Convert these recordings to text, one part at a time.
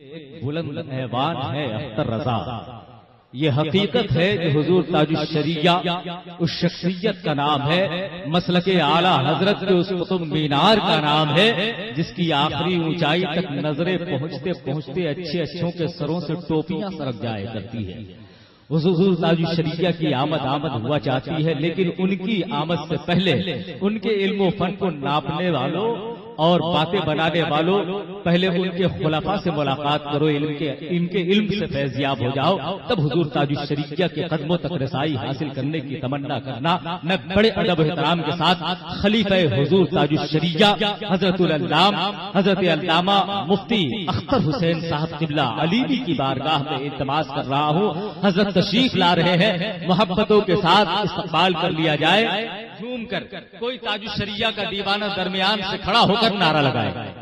एक बुलंद ऐवान है अख्तर रजा। ये हकीकत है कि हुजूर ताजुश शरिया उस शख्सियत का नाम है, मसलके आला हजरत के उस कुतुब मीनार का नाम है, जिसकी आखिरी ऊंचाई तक नजरें पहुंचते पहुंचते अच्छे अच्छों के सरों से टोपियां सरक जाया करती है। हुजूर ताजुश शरिया की आमद हुआ चाहती है, लेकिन उनकी आमद से पहले उनके इल्म फन को नापने वालों और बातें बनाने वालों, पहले उनके खुलाफा से मुलाकात करो, इनके इल्म से फैज़याब हो जाओ, तब हुजूर ताजुश शरिया के कदमों तक रसाई हासिल करने की तमन्ना करना। मैं बड़े अदब एहतराम के साथ खलीफा हुजूर ताजुश शरिया हजरत अल्लामा मुफ्ती अख्तर हुसैन साहब क़िबला अलीवी की बारगाह में इल्तिमास कर रहा हूँ। हजरत तशरीफ ला रहे हैं, मोहब्बतों के साथ इस्तकबाल कर लिया जाए। झूम कर कोई ताजुश शरिया का दीवाना दरमियान से खड़ा होकर नारा लगाए।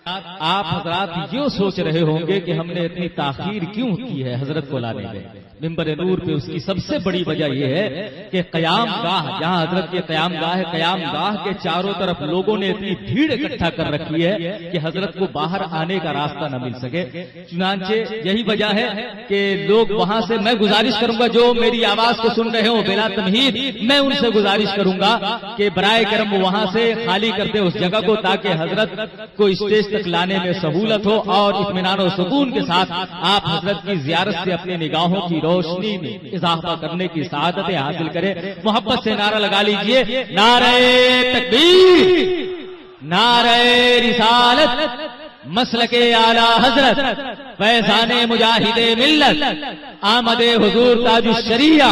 आप हजरात यूं सोच रहे होंगे कि हमने इतनी ताखीर क्यों की है हजरत को लाने में। मिंबर नूर पे उसकी सबसे बड़ी वजह यह है कि कयाम गाह, जहां हजरत के कयाम गाह है, कयाम गाह के चारों तरफ लोगों ने इतनी भीड़ इकट्ठा कर रखी है कि हजरत को बाहर आने का रास्ता न मिल सके। चुनांचे यही वजह है कि लोग वहां से, मैं गुजारिश करूंगा जो मेरी आवाज को सुन रहे हो बिला तमहीद, मैं उनसे गुजारिश करूंगा कि बराए करम वहां से खाली करते उस जगह को, ताकि हजरत को स्टेज तक लाने में सहूलत हो और इत्मीनान और सुकून के साथ आप हजरत की जियारत से अपनी निगाहों की रोशनी में इजाफा करने की सआदतें हासिल करें। मोहब्बत से नारा लगा लीजिए, नारे तकबीर, नारे रिसालत, मसलके आला हजरत, फैज़ाने मुजाहिदे मिल्लत, आमदे हुजूर ताजुश शरिया,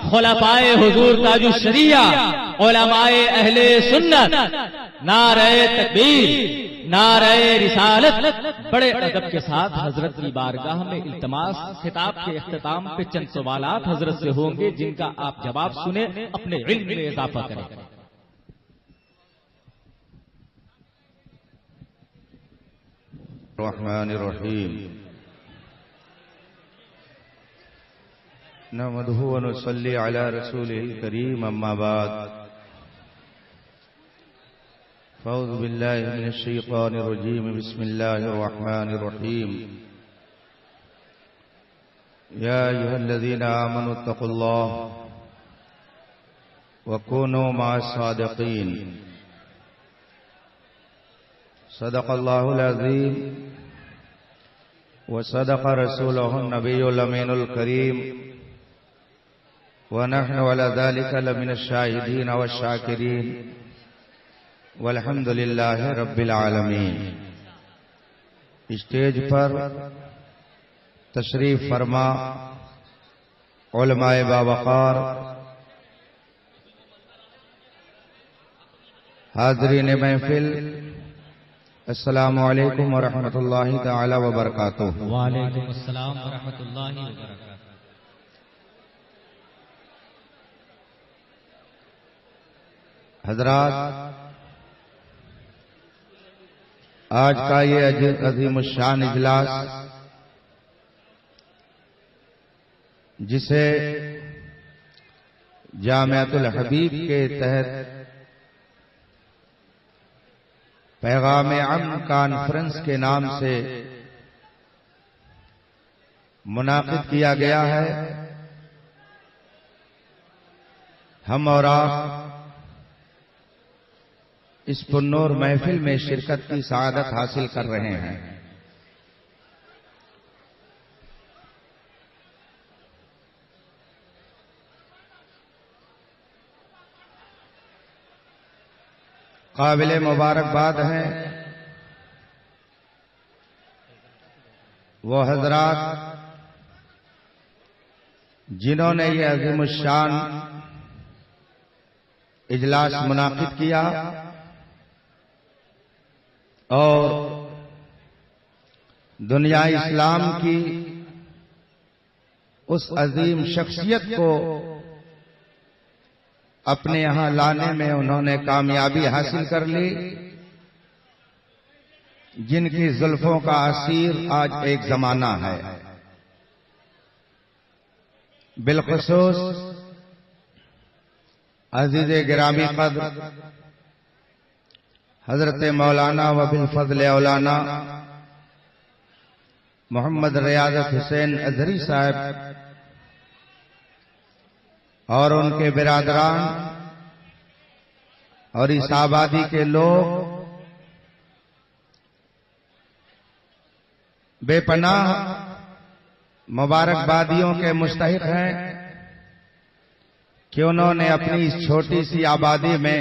खुलफाए हुजूर ताजुश शरिया, उलमाए अहले सुन्नत, नारे तकबीर, नारे रिसालत। बड़े अदब के साथ हजरत की बारगाह में इल्तिमास, खिताब के इख्तिताम पे चंद सवालात हजरत से होंगे, जिनका आप जवाब सुने, अपने इल्म में इजाफा करें। रहमानिर्रहीम, नहमदुहु व नुसल्ली अला रसूलिल करीम, अम्मा बाद, फ़अऊज़ु बिल्लाहि मिनश शैतानिर रजीम, बिस्मिल्लाहिर रहमानिर रहीम। या अय्युहल्लज़ीना आमनु तक़ुल्लाह व कूनू मअस सादिक़ीन। सदक़ल्लाहुल अज़ीम व सदक़ रसूलुहुन नबियुल अमीनुल करीम व नहनु अला ज़ालिका लमिनश शाहिदीन व शाकिरीन वल्हम्दुलिल्लाहि रब्बिल आलमीन। स्टेज पर तशरीफ फरमा उलमाए बावकार, हाज़रीन महफिल, अस्सलामु अलैकुम व रहमतुल्लाहि तआला व बरकातुहू। व अलैकुम अस्सलाम व रहमतुल्लाहि व बरकातुहू। हज़रात, आज का ये अज़ीमुश्शान इजलास, जिसे जामिअतुल हबीब के तहत पैगाम अम्न कॉन्फ्रेंस के नाम से मुनाक़िद किया गया है, हम और आप इस पुन्नूर महफिल में शिरकत की सआदत हासिल कर रहे हैं। काबिल मुबारकबाद हैं वो हजरात जिन्होंने ये अज़ीमुश्शान इजलास मुनाक़िद किया और दुनिया इस्लाम की उस अजीम शख्सियत को अपने यहां लाने में उन्होंने कामयाबी हासिल कर ली, जिनकी जुल्फों का असीर आज एक जमाना है। बिलखुसूस अजीज गिरामी कद्र हजरत मौलाना वबिल फजल औलाना मोहम्मद रियाजत हुसैन अजहरी साहब और उनके बिरादरान और इस आबादी के लोग बेपनाह मुबारकबादियों के मुस्तहिक हैं कि उन्होंने अपनी इस छोटी सी आबादी में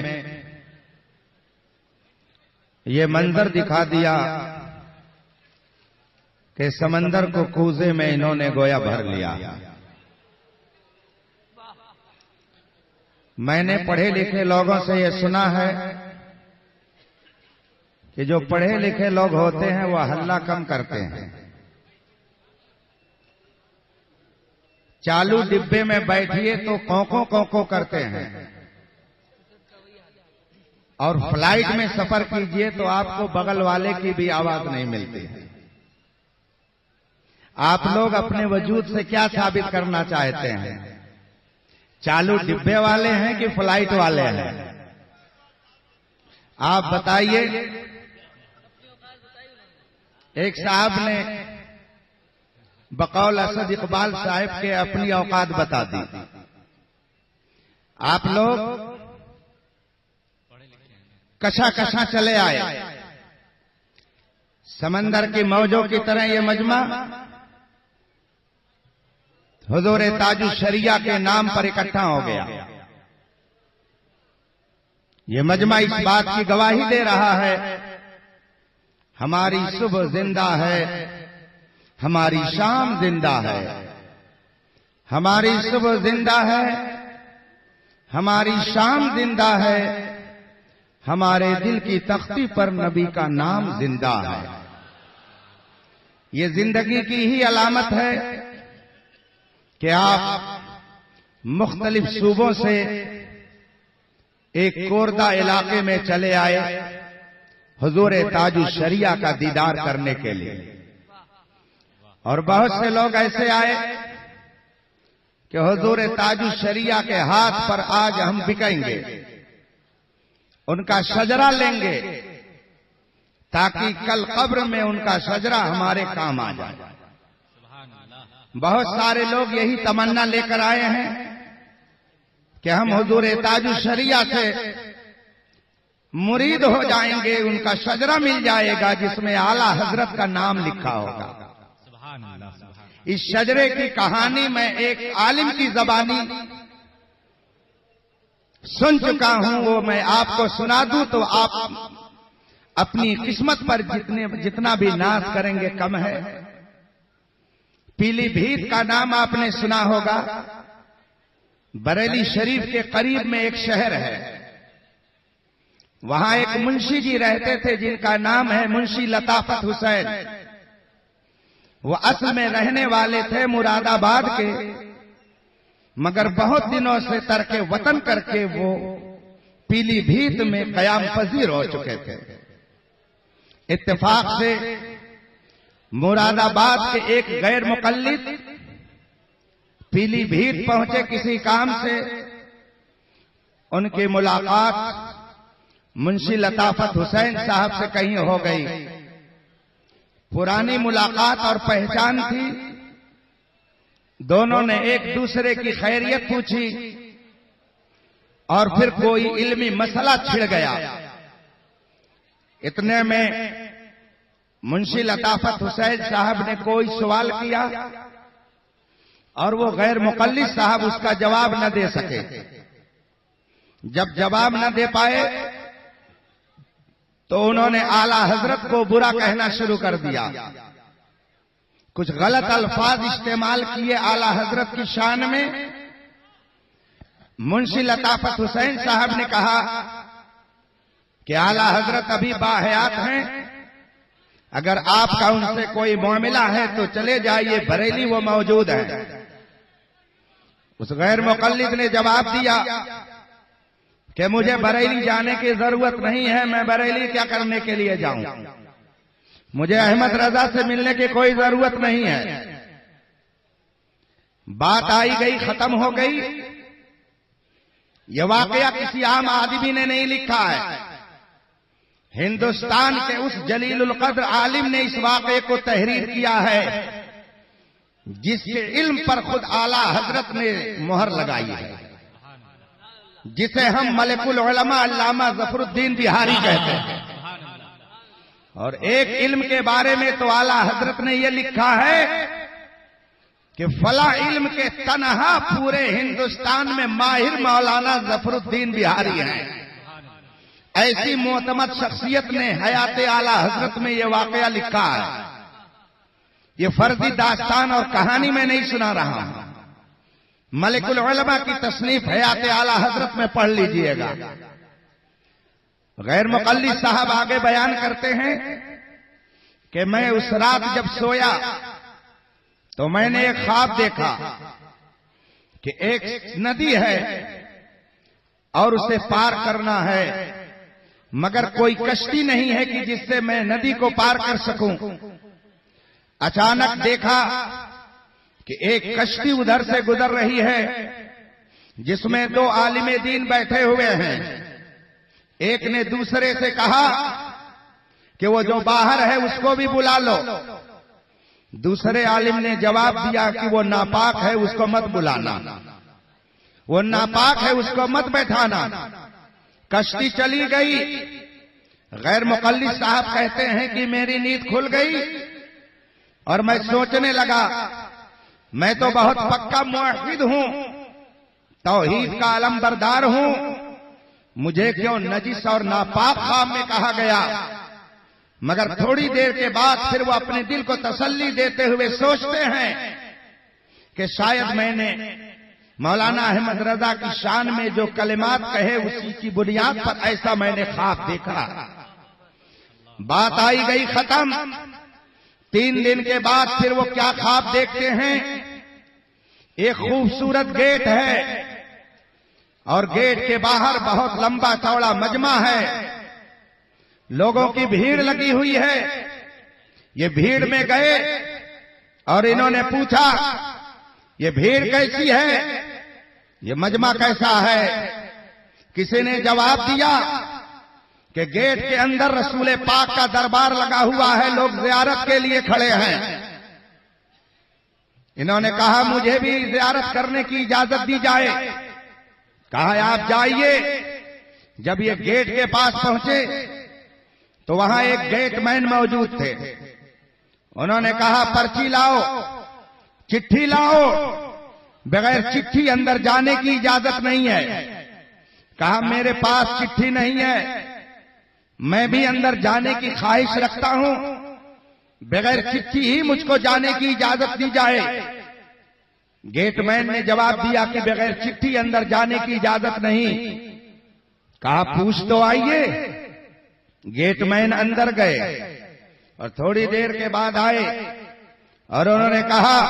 ये मंजर दिखा दिया कि समंदर को कूजे में इन्होंने गोया भर लिया। मैंने पढ़े लिखे लोगों से ये सुना है कि जो पढ़े लिखे लोग होते हैं वह हल्ला कम करते हैं। चालू डिब्बे में बैठिए तो कौको करते हैं और फ्लाइट में सफर कीजिए तो आपको बगल वाले की भी आवाज नहीं मिलती है। आप लोग अपने वजूद से क्या साबित करना चाहते हैं? चालू डिब्बे वाले हैं कि फ्लाइट वाले हैं? आप बताइए। एक साहब ने बकौल असद इकबाल साहब के अपनी औकात बता दी। आप लोग कशा चले आए। समंदर की मौजों की तरह ये मजमा हुजूर ताजुश शरिया के नाम पर इकट्ठा हो गया। ये मजमा इस बात की गवाही दे रहा है हमारी सुबह जिंदा है, हमारी शाम जिंदा है। हमारी सुबह जिंदा है, हमारी शाम जिंदा है, हमारे दिल की तख्ती पर नबी का नाम जिंदा है। ये जिंदगी की ही अलामत है कि आप मुख्तलिफ सूबों से एक कोरदा इलाके में चले आए हुजूर ताजुश शरिया का दीदार करने के लिए। और बहुत से लोग ऐसे आए कि हुजूर ताजुश शरिया के हाथ पर आज हम बिकेंगे, उनका शजरा लेंगे ताकि कल कब्र में उनका शजरा हमारे काम आ जाए। बहुत सारे लोग यही तमन्ना लेकर आए हैं कि हम हुजूर ताजुश शरिया से मुरीद हो जाएंगे, उनका शजरा मिल जाएगा जिसमें आला हजरत का नाम लिखा होगा। इस शजरे की कहानी मैं एक आलिम की जबानी सुन चुका हूं, वो मैं आपको सुना दूं तो आप अपनी किस्मत पर जितना भी नाज करेंगे कम है। पीलीभीत का नाम आपने सुना होगा। बरेली शरीफ के करीब में एक शहर है, वहां एक मुंशी जी रहते थे जिनका नाम है मुंशी लताफत हुसैन। वो असल में रहने वाले थे मुरादाबाद के, मगर बहुत दिनों से तरके वतन करके वो पीलीभीत में कयाम पजीर हो चुके थे। इत्तेफाक से मुरादाबाद के एक गैर मुकल्लिद पीलीभीत पहुंचे किसी काम से। उनकी मुलाकात मुंशी लताफत हुसैन साहब से कहीं हो गई। पुरानी मुलाकात और पहचान थी। दोनों ने एक दूसरे की खैरियत पूछी और फिर कोई इल्मी मसला छिड़ गया। इतने में मुंशी लताफत हुसैन साहब ने कोई सवाल किया और वो गैर मुकल्लिद साहब उसका जवाब न दे सके। जब जवाब न दे पाए तो उन्होंने आला हजरत को बुरा कहना शुरू कर दिया। कुछ गलत अल्फाज इस्तेमाल किए आला हजरत की शान में। मुंशी लताफत हुसैन साहब ने कहा कि आला हजरत अभी बाहयात हैं, अगर आपका उनसे कोई मामला है तो चले जाइए, बरेली वो मौजूद है। उस गैर मुकल्लिद ने जवाब दिया कि मुझे बरेली जाने की जरूरत नहीं है, मैं बरेली क्या करने के लिए जाऊं, मुझे अहमद रजा से मिलने की कोई जरूरत नहीं है। बात आई गई, खत्म हो गई। यह वाकया किसी आम आदमी ने नहीं लिखा है। हिंदुस्तान के उस जलीलुल कद्र आलिम ने इस वाकये को तहरीर किया है जिसके इल्म पर खुद आला हजरत ने मोहर लगाई है, जिसे हम मलिकुल उलमा अल्लामा ज़फरुद्दीन बिहारी कहते हैं। और एक इल्म के बारे में तो आला हजरत ने यह लिखा है कि फला इल्म के तनहा पूरे हिंदुस्तान में माहिर मौलाना ज़फरुद्दीन बिहारी हैं। ऐसी मोतमद शख्सियत ने हयात आला हजरत में यह वाकया लिखा है। ये फर्जी दास्तान और कहानी में नहीं सुना रहा हूं, मलिकुल उलमा की तसनीफ हयात आला हजरत में पढ़ लीजिएगा। गैर मुक़ल्लिद साहब आगे बयान करते हैं कि मैं उस रात जब सोया तो मैंने एक ख्वाब देखा कि एक नदी है और उसे पार करना है, मगर कोई कश्ती नहीं है कि जिससे मैं नदी को पार कर सकूं। अचानक देखा कि एक कश्ती उधर से गुजर रही है जिसमें दो आलिम दीन बैठे हुए हैं। एक ने दूसरे से कहा कि वो जो बाहर है उसको भी बुला लो। दूसरे आलिम ने जवाब दिया कि वो नापाक है, उसको मत बुलाना, वो नापाक है, उसको मत बैठाना। कश्ती चली गई। गैर मुक़ल्लिद साहब कहते हैं कि मेरी नींद खुल गई और मैं सोचने लगा, मैं तो बहुत पक्का मुअव्विद हूं, तौहीद का अलमबरदार हूं, मुझे क्यों नजिस और नापाक ख्वाब में कहा गया। मगर थोड़ी देर के बाद फिर वो अपने दिल को तसल्ली देते हुए सोचते हैं कि शायद मैंने मौलाना अहमद रजा की शान में जो कलिमात कहे उसी की बुनियाद पर ऐसा मैंने ख्वाब देखा। बात आई गई खत्म। 3 दिन के बाद फिर वो क्या ख्वाब देखते हैं, एक खूबसूरत गेट है और गेट के बाहर बहुत लंबा चौड़ा मजमा है, लोगों की भीड़ लगी हुई है। ये भीड़ में गए और इन्होंने पूछा, ये भीड़ कैसी है, ये मजमा कैसा है। किसी ने जवाब दिया कि गेट के अंदर रसूल पाक का दरबार लगा हुआ है, लोग ज़ियारत के लिए खड़े हैं। इन्होंने कहा मुझे भी ज़ियारत करने की इजाजत दी जाए। कहा आप जाइए। जब ये गेट के पास पहुंचे तो वहां एक गेटमैन मौजूद थे। उन्होंने कहा पर्ची लाओ, चिट्ठी लाओ, बगैर चिट्ठी अंदर जाने की इजाजत नहीं है। कहा मेरे पास चिट्ठी नहीं है, मैं भी अंदर जाने की ख्वाहिश रखता हूं, बगैर चिट्ठी ही मुझको जाने की इजाजत दी जाए। गेटमैन ने जवाब दिया कि बगैर चिट्ठी अंदर जाने की इजाजत नहीं। कहा पूछ तो आइए। गेटमैन अंदर गए और थोड़ी देर के बाद आए और उन्होंने कहा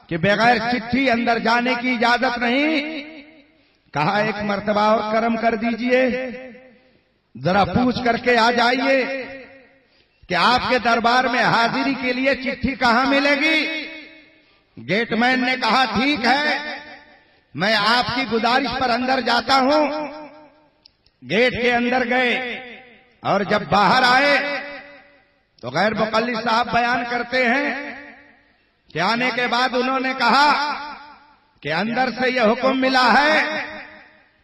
कि बगैर चिट्ठी अंदर जाने की इजाजत नहीं। कहा एक मर्तबा और करम कर दीजिए, जरा पूछ करके आ जाइए कि आपके दरबार में हाजिरी के लिए चिट्ठी कहां मिलेगी। गेटमैन ने कहा ठीक है, मैं आपकी गुजारिश पर अंदर जाता हूं। गेट के अंदर गए और जब बाहर आए तो गैर मुक़ल्लिद साहब बयान करते हैं कि आने के बाद उन्होंने कहा कि अंदर से यह हुक्म मिला है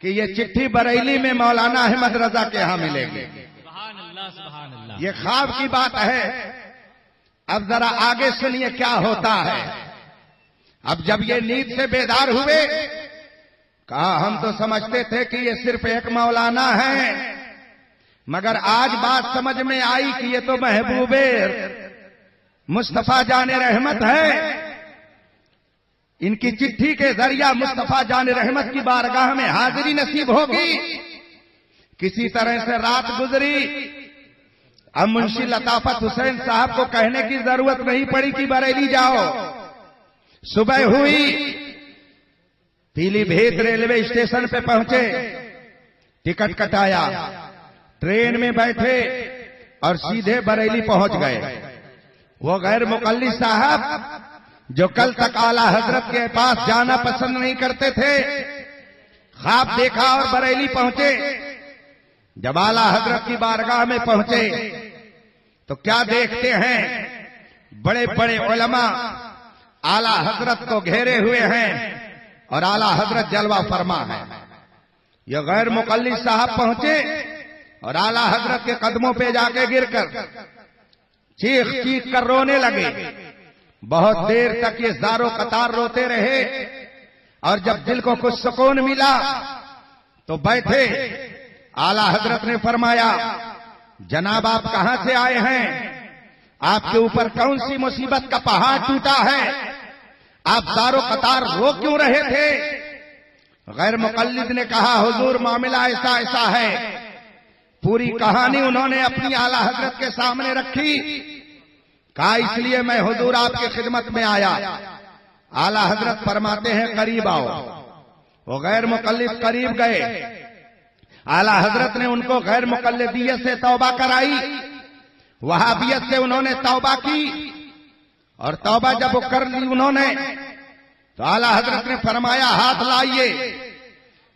कि ये चिट्ठी बरेली में मौलाना अहमद रजा के यहां मिलेगी। ये ख्वाब की बात है। अब जरा आगे सुनिए क्या होता है। अब जब ये नींद से बेदार हुए, कहा हम तो समझते थे कि ये सिर्फ एक मौलाना है, मगर आज बात समझ में आई कि ये तो महबूबे मुस्तफा जाने रहमत है। इनकी चिट्ठी के जरिया मुस्तफा जाने रहमत की बारगाह में हाजिरी नसीब होगी। किसी तरह से रात गुजरी। अब मुंशी लताफत हुसैन साहब को कहने की जरूरत नहीं पड़ी कि बरेली जाओ। सुबह हुई, पीलीभीत रेलवे स्टेशन पे पहुंचे, टिकट कटाया, ट्रेन में बैठे और सीधे बरेली पहुंच गए। वो गैर मुक़ल्लिद साहब जो कल तक आला हजरत के पास जाना पसंद नहीं करते थे, ख्वाब देखा और बरेली पहुंचे। जब आला हजरत की बारगाह में पहुंचे तो क्या देखते हैं, बड़े बड़े उलमा आला हजरत को घेरे हुए हैं और आला हजरत जलवा फरमा है। ये गैर मुकल्लिद साहब पहुंचे और आला हजरत के कदमों पे जाके गिरकर चीख चीख कर रोने लगे। बहुत देर तक ये ज़ारो कतार रोते रहे और जब दिल को कुछ सुकून मिला तो बैठे। आला हजरत ने फरमाया, जनाब आप कहां से आए हैं? आपके ऊपर कौन सी मुसीबत का पहाड़ टूटा है? आप ज़ारो कतार रो क्यों रहे थे? गैर मुकल्लिद ने कहा, हुजूर मामला ऐसा ऐसा है। पूरी कहानी उन्होंने अपनी आला हजरत के सामने रखी। कहा इसलिए मैं हुजूर आपकी खिदमत में आया। आला हजरत फरमाते हैं करीब आओ। वो गैर मुकल्लिद करीब गए। आला हजरत ने उनको गैर मुकल्लिदियत से तौबा कराई, वहाबियत से उन्होंने तौबा की और तौबा जब वो कर ली उन्होंने तो आला हजरत ने फरमाया हाथ लाइए।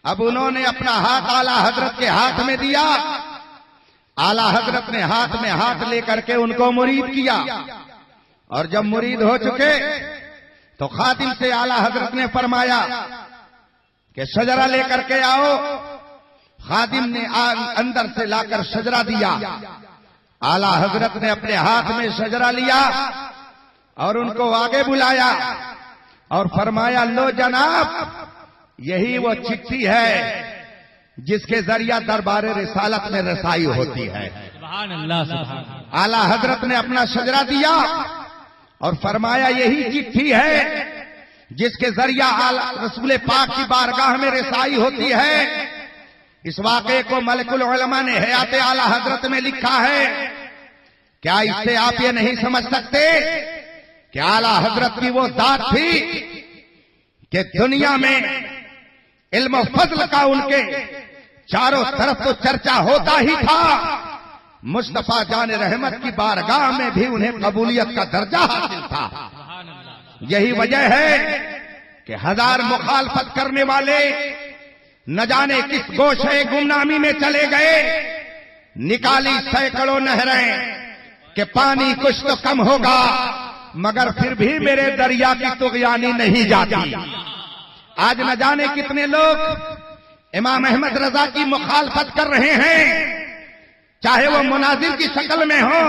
अब उन्होंने अपना हाथ आला हजरत के हाथ में दिया। आला हजरत ने हाथ में हाथ लेकर के उनको मुरीद किया और जब मुरीद हो चुके तो खादिम से आला हजरत ने फरमाया कि शजरा लेकर के आओ। खादिम ने अंदर से लाकर शजरा दिया। आला हजरत ने अपने हाथ में शजरा लिया और उनको आगे बुलाया और फरमाया, लो जनाब यही वो चिट्ठी है जिसके जरिया दरबारे रिसालत में रसाई होती है। सुभान अल्लाह, सुभान अल्लाह। आला हजरत ने अपना शजरा दिया और फरमाया यही चिट्ठी है जिसके जरिया रसूल पाक की बारगाह में रसाई होती है। इस वाक़े को मलकुल उलमा ने हयात आला हजरत में लिखा है। क्या इससे आप ये नहीं समझ सकते कि आला हजरत की वो दात थी कि दुनिया में इल्म फजल का उनके चारों तरफ तो चर्चा होता ही था। मुस्तफा जान रहमत की बारगाह में भी उन्हें कबूलियत का दर्जा हासिल था। यही वजह है कि हजार मुखालफत करने वाले न जाने किस गोशे गुमनामी में चले गए। निकाली सैकड़ों नहरें कि पानी कुछ तो कम होगा, मगर फिर भी मेरे दरिया की तुगयानी नहीं जाती। आज न जाने कितने लोग इमाम अहमद रजा की मुखालफत कर रहे हैं, चाहे वो मुनाजिर की शक्ल में हो,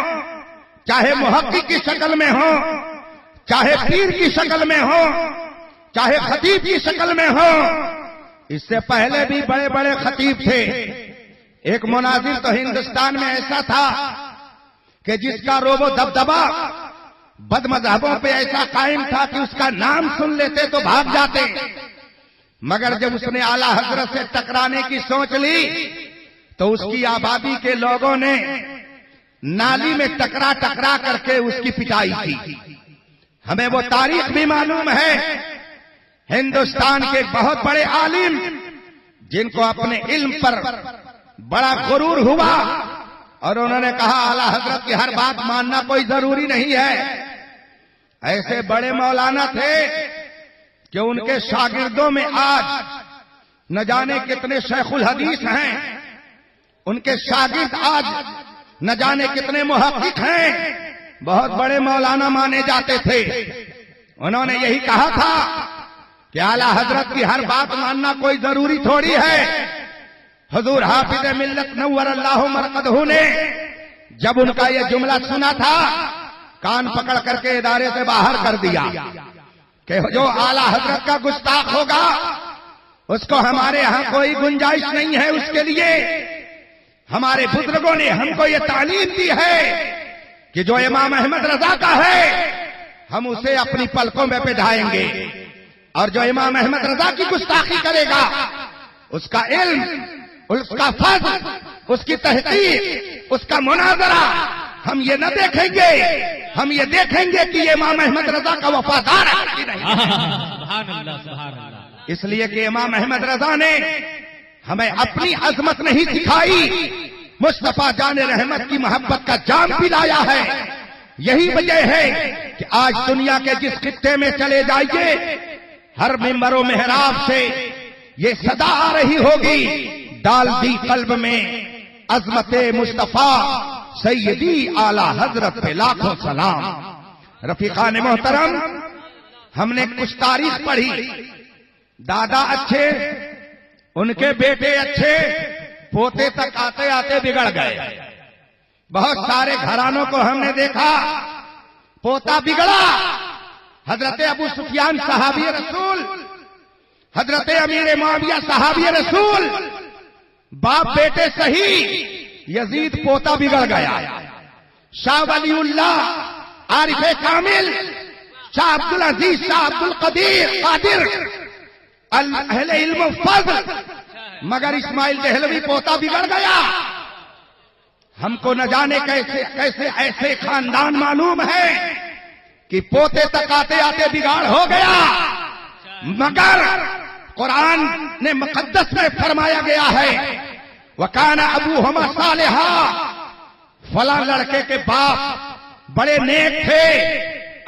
चाहे मुहक्किक की शक्ल में हो, चाहे पीर की शक्ल में हो, चाहे खतीब की शक्ल में हो। इससे पहले भी बड़े बड़े खतीब थे। एक मुनाजिर तो हिंदुस्तान में ऐसा था कि जिसका रोबो दबदबा बदमज़हबों पे ऐसा कायम था कि उसका नाम सुन लेते तो भाग जाते। मगर जब उसने आला हजरत से टकराने की सोच ली तो उसकी आबादी के लोगों ने नाली में टकरा टकरा करके उसकी पिटाई की। हमें वो तारीख भी मालूम है। हिंदुस्तान के बहुत बड़े आलिम जिनको अपने इल्म पर बड़ा गुरूर हुआ और उन्होंने कहा आला हजरत की हर बात मानना कोई जरूरी नहीं है। ऐसे बड़े मौलाना थे कि उनके शागिर्दों में आज न जाने कितने शेखुल हदीस हैं, उनके शागिर्द आज न जाने कितने मुहक्किक हैं, बहुत बड़े मौलाना माने जाते थे। उन्होंने यही कहा था कि आला हजरत की हर बात मानना कोई जरूरी थोड़ी है। हुजूर हाफिज मिल्लत नव्वर अल्लाहु मरकदहू ने जब उनका यह जुमला सुना था, कान पकड़ करके इदारे से बाहर कर दिया कि जो आला हजरत का गुस्ताख होगा उसको हमारे यहां कोई गुंजाइश नहीं है। उसके लिए हमारे बुजुर्गों ने हमको ये तालीम दी है कि जो इमाम अहमद रजा का है हम उसे अपनी पलकों में बिठाएंगे, और जो इमाम अहमद रजा की गुस्ताखी करेगा उसका इल्म, उसका फज़्ल, उसकी तहकीक, उसका मुनाजरा हम ये न देखेंगे, हम ये देखेंगे कि ये इमाम अहमद रजा का वफादार है कि नहीं। सुभान अल्लाह, सुभान अल्लाह। इसलिए कि इमाम अहमद रजा ने हमें अपनी अजमत नहीं सिखाई, मुस्तफा जाने रहमत की मोहब्बत का जाम पिलाया है। यही वजह है कि आज दुनिया के जिस खित्ते में चले जाइए, हर मिंबरों मेहराब से ये सदा आ रही होगी, डाल दी कल्ब में अजमते मुस्तफा, सैयदी आला हजरत पे लाखों सलाम। रफीकान मोहतरम, हमने कुछ तारीख पढ़ी, दादा अच्छे, उनके बेटे अच्छे, पोते तक आते आते बिगड़ गए। बहुत सारे घरानों को हमने देखा, पोता बिगड़ा। हजरत अबू सुफियान सहाबी रसूल, हजरत अमीर मुआविया सहाबी रसूल, बाप बेटे सही, यजीद पोता बिगड़ गया। शाह वलीउल्लाह, आरिफे कामिल, शाह अब्दुल अजीज, शाह अब्दुल कादिर, अहले इल्म फज़्ल, मगर इस्माइल देहलवी पोता बिगड़ गया। हमको न जाने कैसे कैसे ऐसे खानदान मालूम है कि पोते तक आते आते बिगाड़ हो गया, मगर कुरान ने मुकद्दस में फरमाया गया है, वकाना अबू हमा सालेहा, फला लड़के के बाप बड़े नेक थे।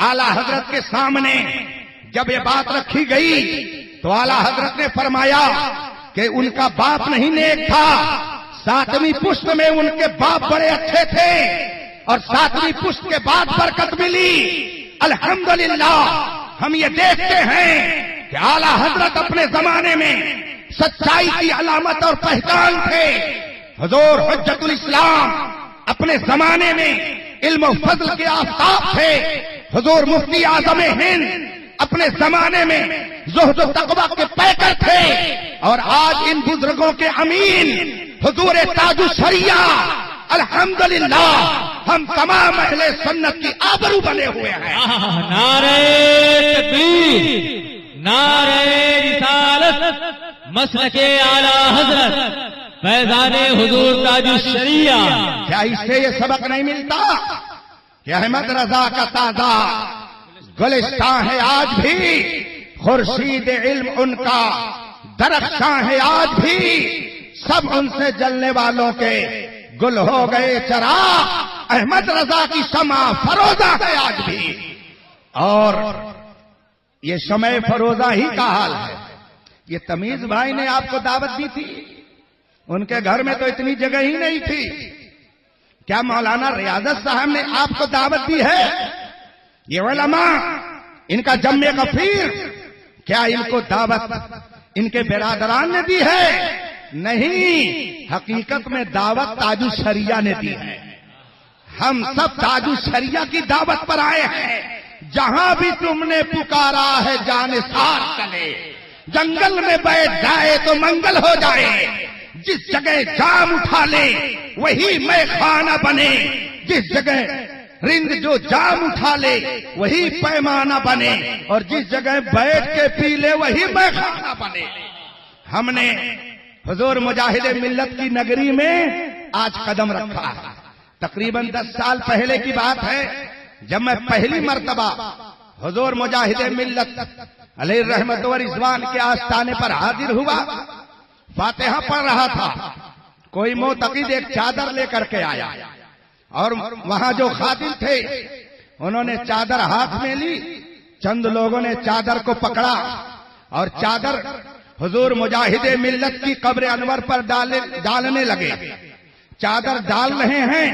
आला हजरत के सामने जब ये बात रखी गई तो आला हजरत ने फरमाया कि उनका बाप नहीं नेक था, 7वीं पुश्त में उनके बाप बड़े अच्छे थे और 7वीं पुश्त के बाद बरकत मिली। अल्हम्दुलिल्लाह हम ये देखते हैं कि आला हजरत अपने जमाने में सच्चाई की अलामत और पहचान थे। हुजूर हुज्जतुल इस्लाम अपने जमाने में इल्म और फज़्ल के आफताब थे। हुजूर मुफ्ती आज़म हिंद अपने जमाने में ज़ुहद और तक़वा के पैकर थे। और आज इन बुजुर्गों के अमीन हुजूर ताजुल शरिया, अल्हम्दुलिल्लाह हम तमाम अहले सुन्नत की आबरू बने हुए हैं। नारे तकबीर, नारे रिसालत, मसलके आला हजरत, फैज़ाने हुजूर ताजुल शरिया। क्या इससे ये सबक नहीं मिलता कि अहमद रजा का ताजा गुलिस्तां है आज भी, खुर्शीद इल्म उनका दरख्शां है आज भी, सब उनसे जलने वालों के गुल हो गए चराग। अहमद रजा की शमा फरोजा है आज भी, और ये शमे फरोजा ही का हाल है। ये तमीज भाई ने आपको दावत दी थी, उनके घर में तो इतनी जगह ही नहीं थी। क्या मौलाना रियाजत साहब ने आपको दावत दी है? ये उलमा, इनका जम्मे गफीर, क्या इनको दावत इनके बिरादरान ने दी है? नहीं, हकीकत में दावत ताजुल शरिया ने दी है। हम सब ताजुल शरिया की दावत पर आए हैं। जहां भी तुमने पुकारा है जानिसार चले, जंगल में बैठ जाए तो मंगल हो जाए, जिस जगह जाम उठा ले वही मैखाना बने, जिस जगह रिंद जो जाम उठा ले वही पैमाना बने, और जिस जगह बैठ के पी ले वही मैखाना बने। हमने हुजूर मुजाहिद मिल्लत की नगरी में आज कदम रखा है। तकरीबन 10 साल पहले की बात है, जब मैं पहली मर्तबा हुजूर मुजाहिद मिल्लत अलैहि रहमत व रिज़वान के आस्थाने पर हाजिर हुआ। फातिहा पढ़ रहा था, कोई मोतकीद एक चादर लेकर के आया, और वहां जो खादिम थे उन्होंने चादर हाथ में ली। चंद लोगों ने चादर को पकड़ा और चादर हुजूर मुजाहिद मिल्लत की कब्र अनवर पर डालने लगे। चादर डाल रहे हैं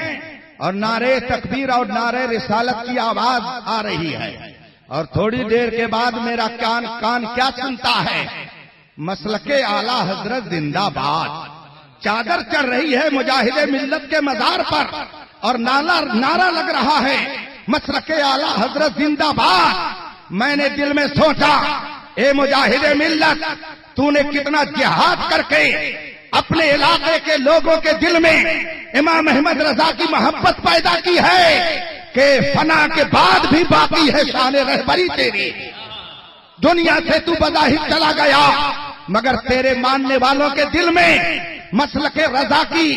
और नारे तकबीर और नारे रिसालत की आवाज आ रही है, और थोड़ी देर के बाद मेरा कान क्या सुनता है? मसलके आला हजरत जिंदाबाद। चादर चढ़ रही है मुजाहिद मिल्लत के मजार पर और नारा लग रहा है, मसलके आला हजरत जिंदाबाद। मैंने दिल में सोचा, ए मुजाहिद मिल्लत, तूने कितना जिहाद करके अपने इलाके के लोगों के दिल में इमाम अहमद रजा की मोहब्बत पैदा की है कि फना के बाद भी बाकी है शान रहबरी तेरी। दुनिया से तू बज़ाहिर चला गया, मगर तेरे मानने वालों के दिल में मसलके रजा की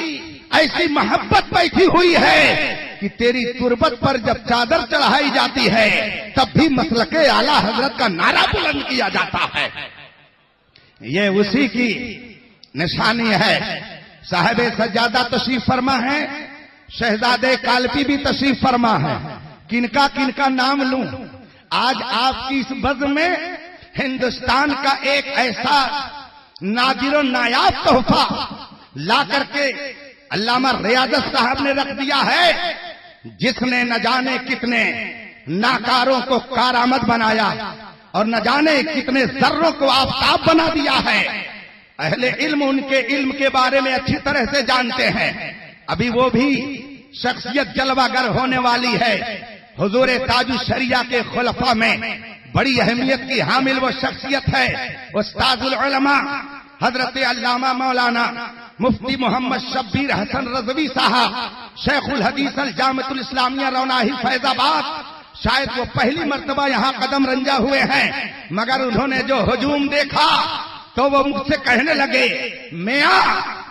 ऐसी मोहब्बत बैठी हुई है कि तेरी तुरबत पर जब चादर चढ़ाई जाती है तब भी मसलके आला हजरत का नारा बुलंद किया जाता है। ये उसी की निशानी है। साहिब सज्जादा तशरीफ फरमा है, शहजादे कालपी भी तशरीफ फरमा है। किनका किनका नाम लूं? आज आपकी इस बज़्म में हिंदुस्तान का एक ऐसा नादिर नायाब तोहफा ला करके अल्लामा रियाजत साहब ने रख दिया है, जिसने न जाने कितने नाकारों को कारामद बनाया और न जाने कितने जर्रों को आफताब बना दिया है। अहले इल्म उनके इल्म के बारे में अच्छी तरह से जानते हैं। अभी वो भी शख्सियत जलवागर होने वाली है। हुजूर ताजुल शरिया के खुलफा में बड़ी अहमियत की हामिल वो शख्सियत है उस्ताजुल उलमा हजरत अल्लामा मौलाना मुफ्ती मोहम्मद शब्बीर हसन रजवी साहब, शेखुल हदीस अल जामिअतुल इस्लामिया रौनाही फैजाबाद। शायद वो पहली मर्तबा यहाँ कदम रंजा हुए हैं, मगर उन्होंने जो हुजूम देखा तो वो मुझसे कहने लगे, मियां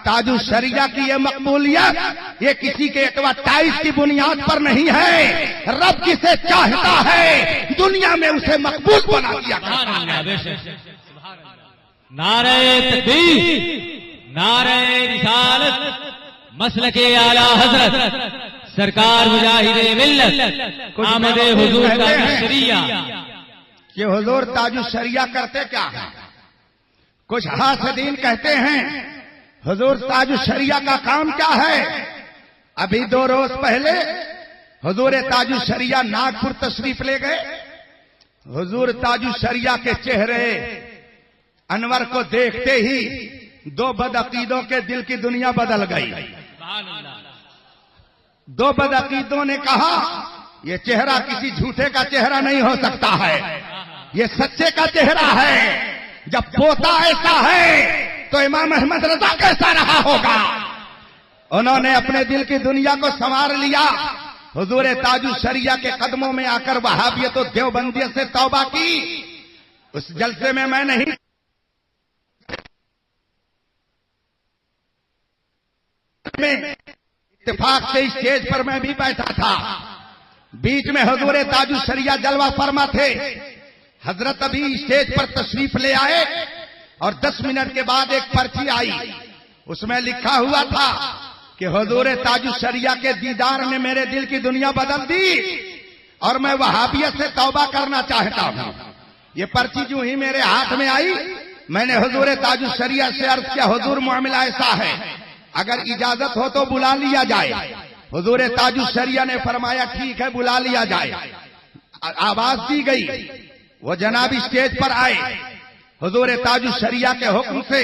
ताजुल शरिया की ये मकबूलियत ये किसी के एडवर्टाइज की बुनियाद पर नहीं है। रब जिसे चाहता है दुनिया में उसे मकबूल बना दिया करता है। नारे तकबीर, नारे रिसालत, मसलके आला हजरत सरकार मुजाहिदे मिल्लत आमदे हुजूर ताजुल शरिया। ये हुजूर ताजुल शरिया करते क्या है? कुछ हासिदीन कहते हैं हुजूर ताजुल शरिया का काम क्या है? अभी 2 रोज पहले हुजूर ताजुल शरिया नागपुर तशरीफ ले गए। हुजूर ताजुल शरिया के चेहरे अनवर को देखते ही 2 बदअकीदों के दिल की दुनिया बदल गई। 2 बदअकीदों ने कहा, यह चेहरा किसी झूठे का चेहरा नहीं हो सकता है, यह सच्चे का चेहरा है। जब पोता ऐसा है तो इमाम अहमद रजा कैसा रहा होगा? उन्होंने अपने दिल की दुनिया को संवार लिया। हुजूर ताजुल शरिया के कदमों में आकर वहाबियत और देवबंदियत से तौबा की। उस जलसे में मैं नहीं, इत्तेफाक से स्टेज पर मैं भी बैठा था। बीच में हुजूर ताजुल शरिया जलवा फरमा थे। हजरत अभी स्टेज पर तशरीफ ले आए और 10 मिनट के बाद एक पर्ची आई, उसमें लिखा हुआ था कि हुजूर ताजुल शरिया के दीदार ने मेरे दिल की दुनिया बदल दी और मैं वहाबियत से तौबा करना चाहता हूं। ये पर्ची जो ही मेरे हाथ में आई, मैंने हुजूर ताजुल शरिया से अर्ज किया, हुजूर मामला ऐसा है, अगर इजाजत हो तो बुला लिया जाए। हुजूर ताजुल शरिया ने फरमाया ठीक है बुला लिया जाए। आवाज दी गई, वो जनाब स्टेज पर आए। हुजूर ताजुल शरिया के हुक्म से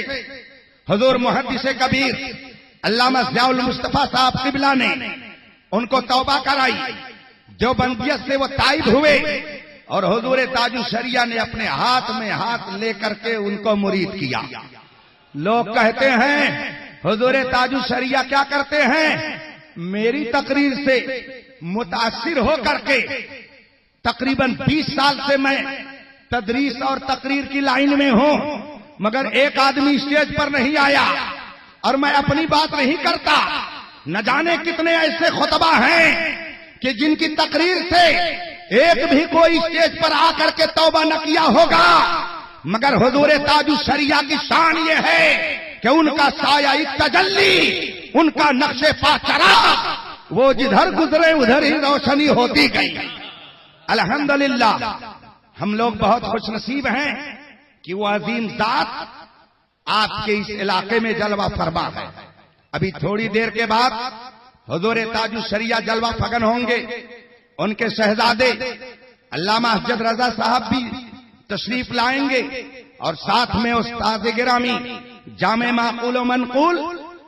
हुजूर मुहद्दिस कबीर अल्लामा ज़ियाउल मुस्तफा साहब क़िबला ने उनको तौबा कराई। जो बंदियत से वो ताइब हुए और हुजूर ताजुल शरिया ने अपने हाथ में हाथ लेकर के उनको मुरीद किया। लोग कहते हैं हुजूर ताजुल शरिया क्या करते हैं, मेरी तकरीर से मुतासिर होकर के तकरीबन 20 साल से मैं तदरीस और तकरीर की लाइन में हूं, मगर एक आदमी स्टेज पर नहीं आया और मैं अपनी बात नहीं करता। न जाने कितने ऐसे खुतबा हैं कि जिनकी तकरीर से एक भी कोई स्टेज पर आकर के तौबा न किया होगा, मगर हुजूर ताजुल शरिया की शान ये है कि उनका साया एक तजल्ली, उनका नक्शे पा चराग, वो जिधर गुजरे उधर ही रोशनी होती गई। अल्हम्दुलिल्लाह हम लोग बहुत खुशनसीब हैं कि वो अजीम जात आपके इस इलाके में जलवा फरमा है। अभी थोड़ी देर के बाद हुजूर ताजुल शरिया जलवा फगन होंगे। उनके शहजादे अल्लामा अहमद रजा साहब भी तशरीफ लाएंगे और साथ में उस्ताद गिरामी जामे माकूल व मनकूल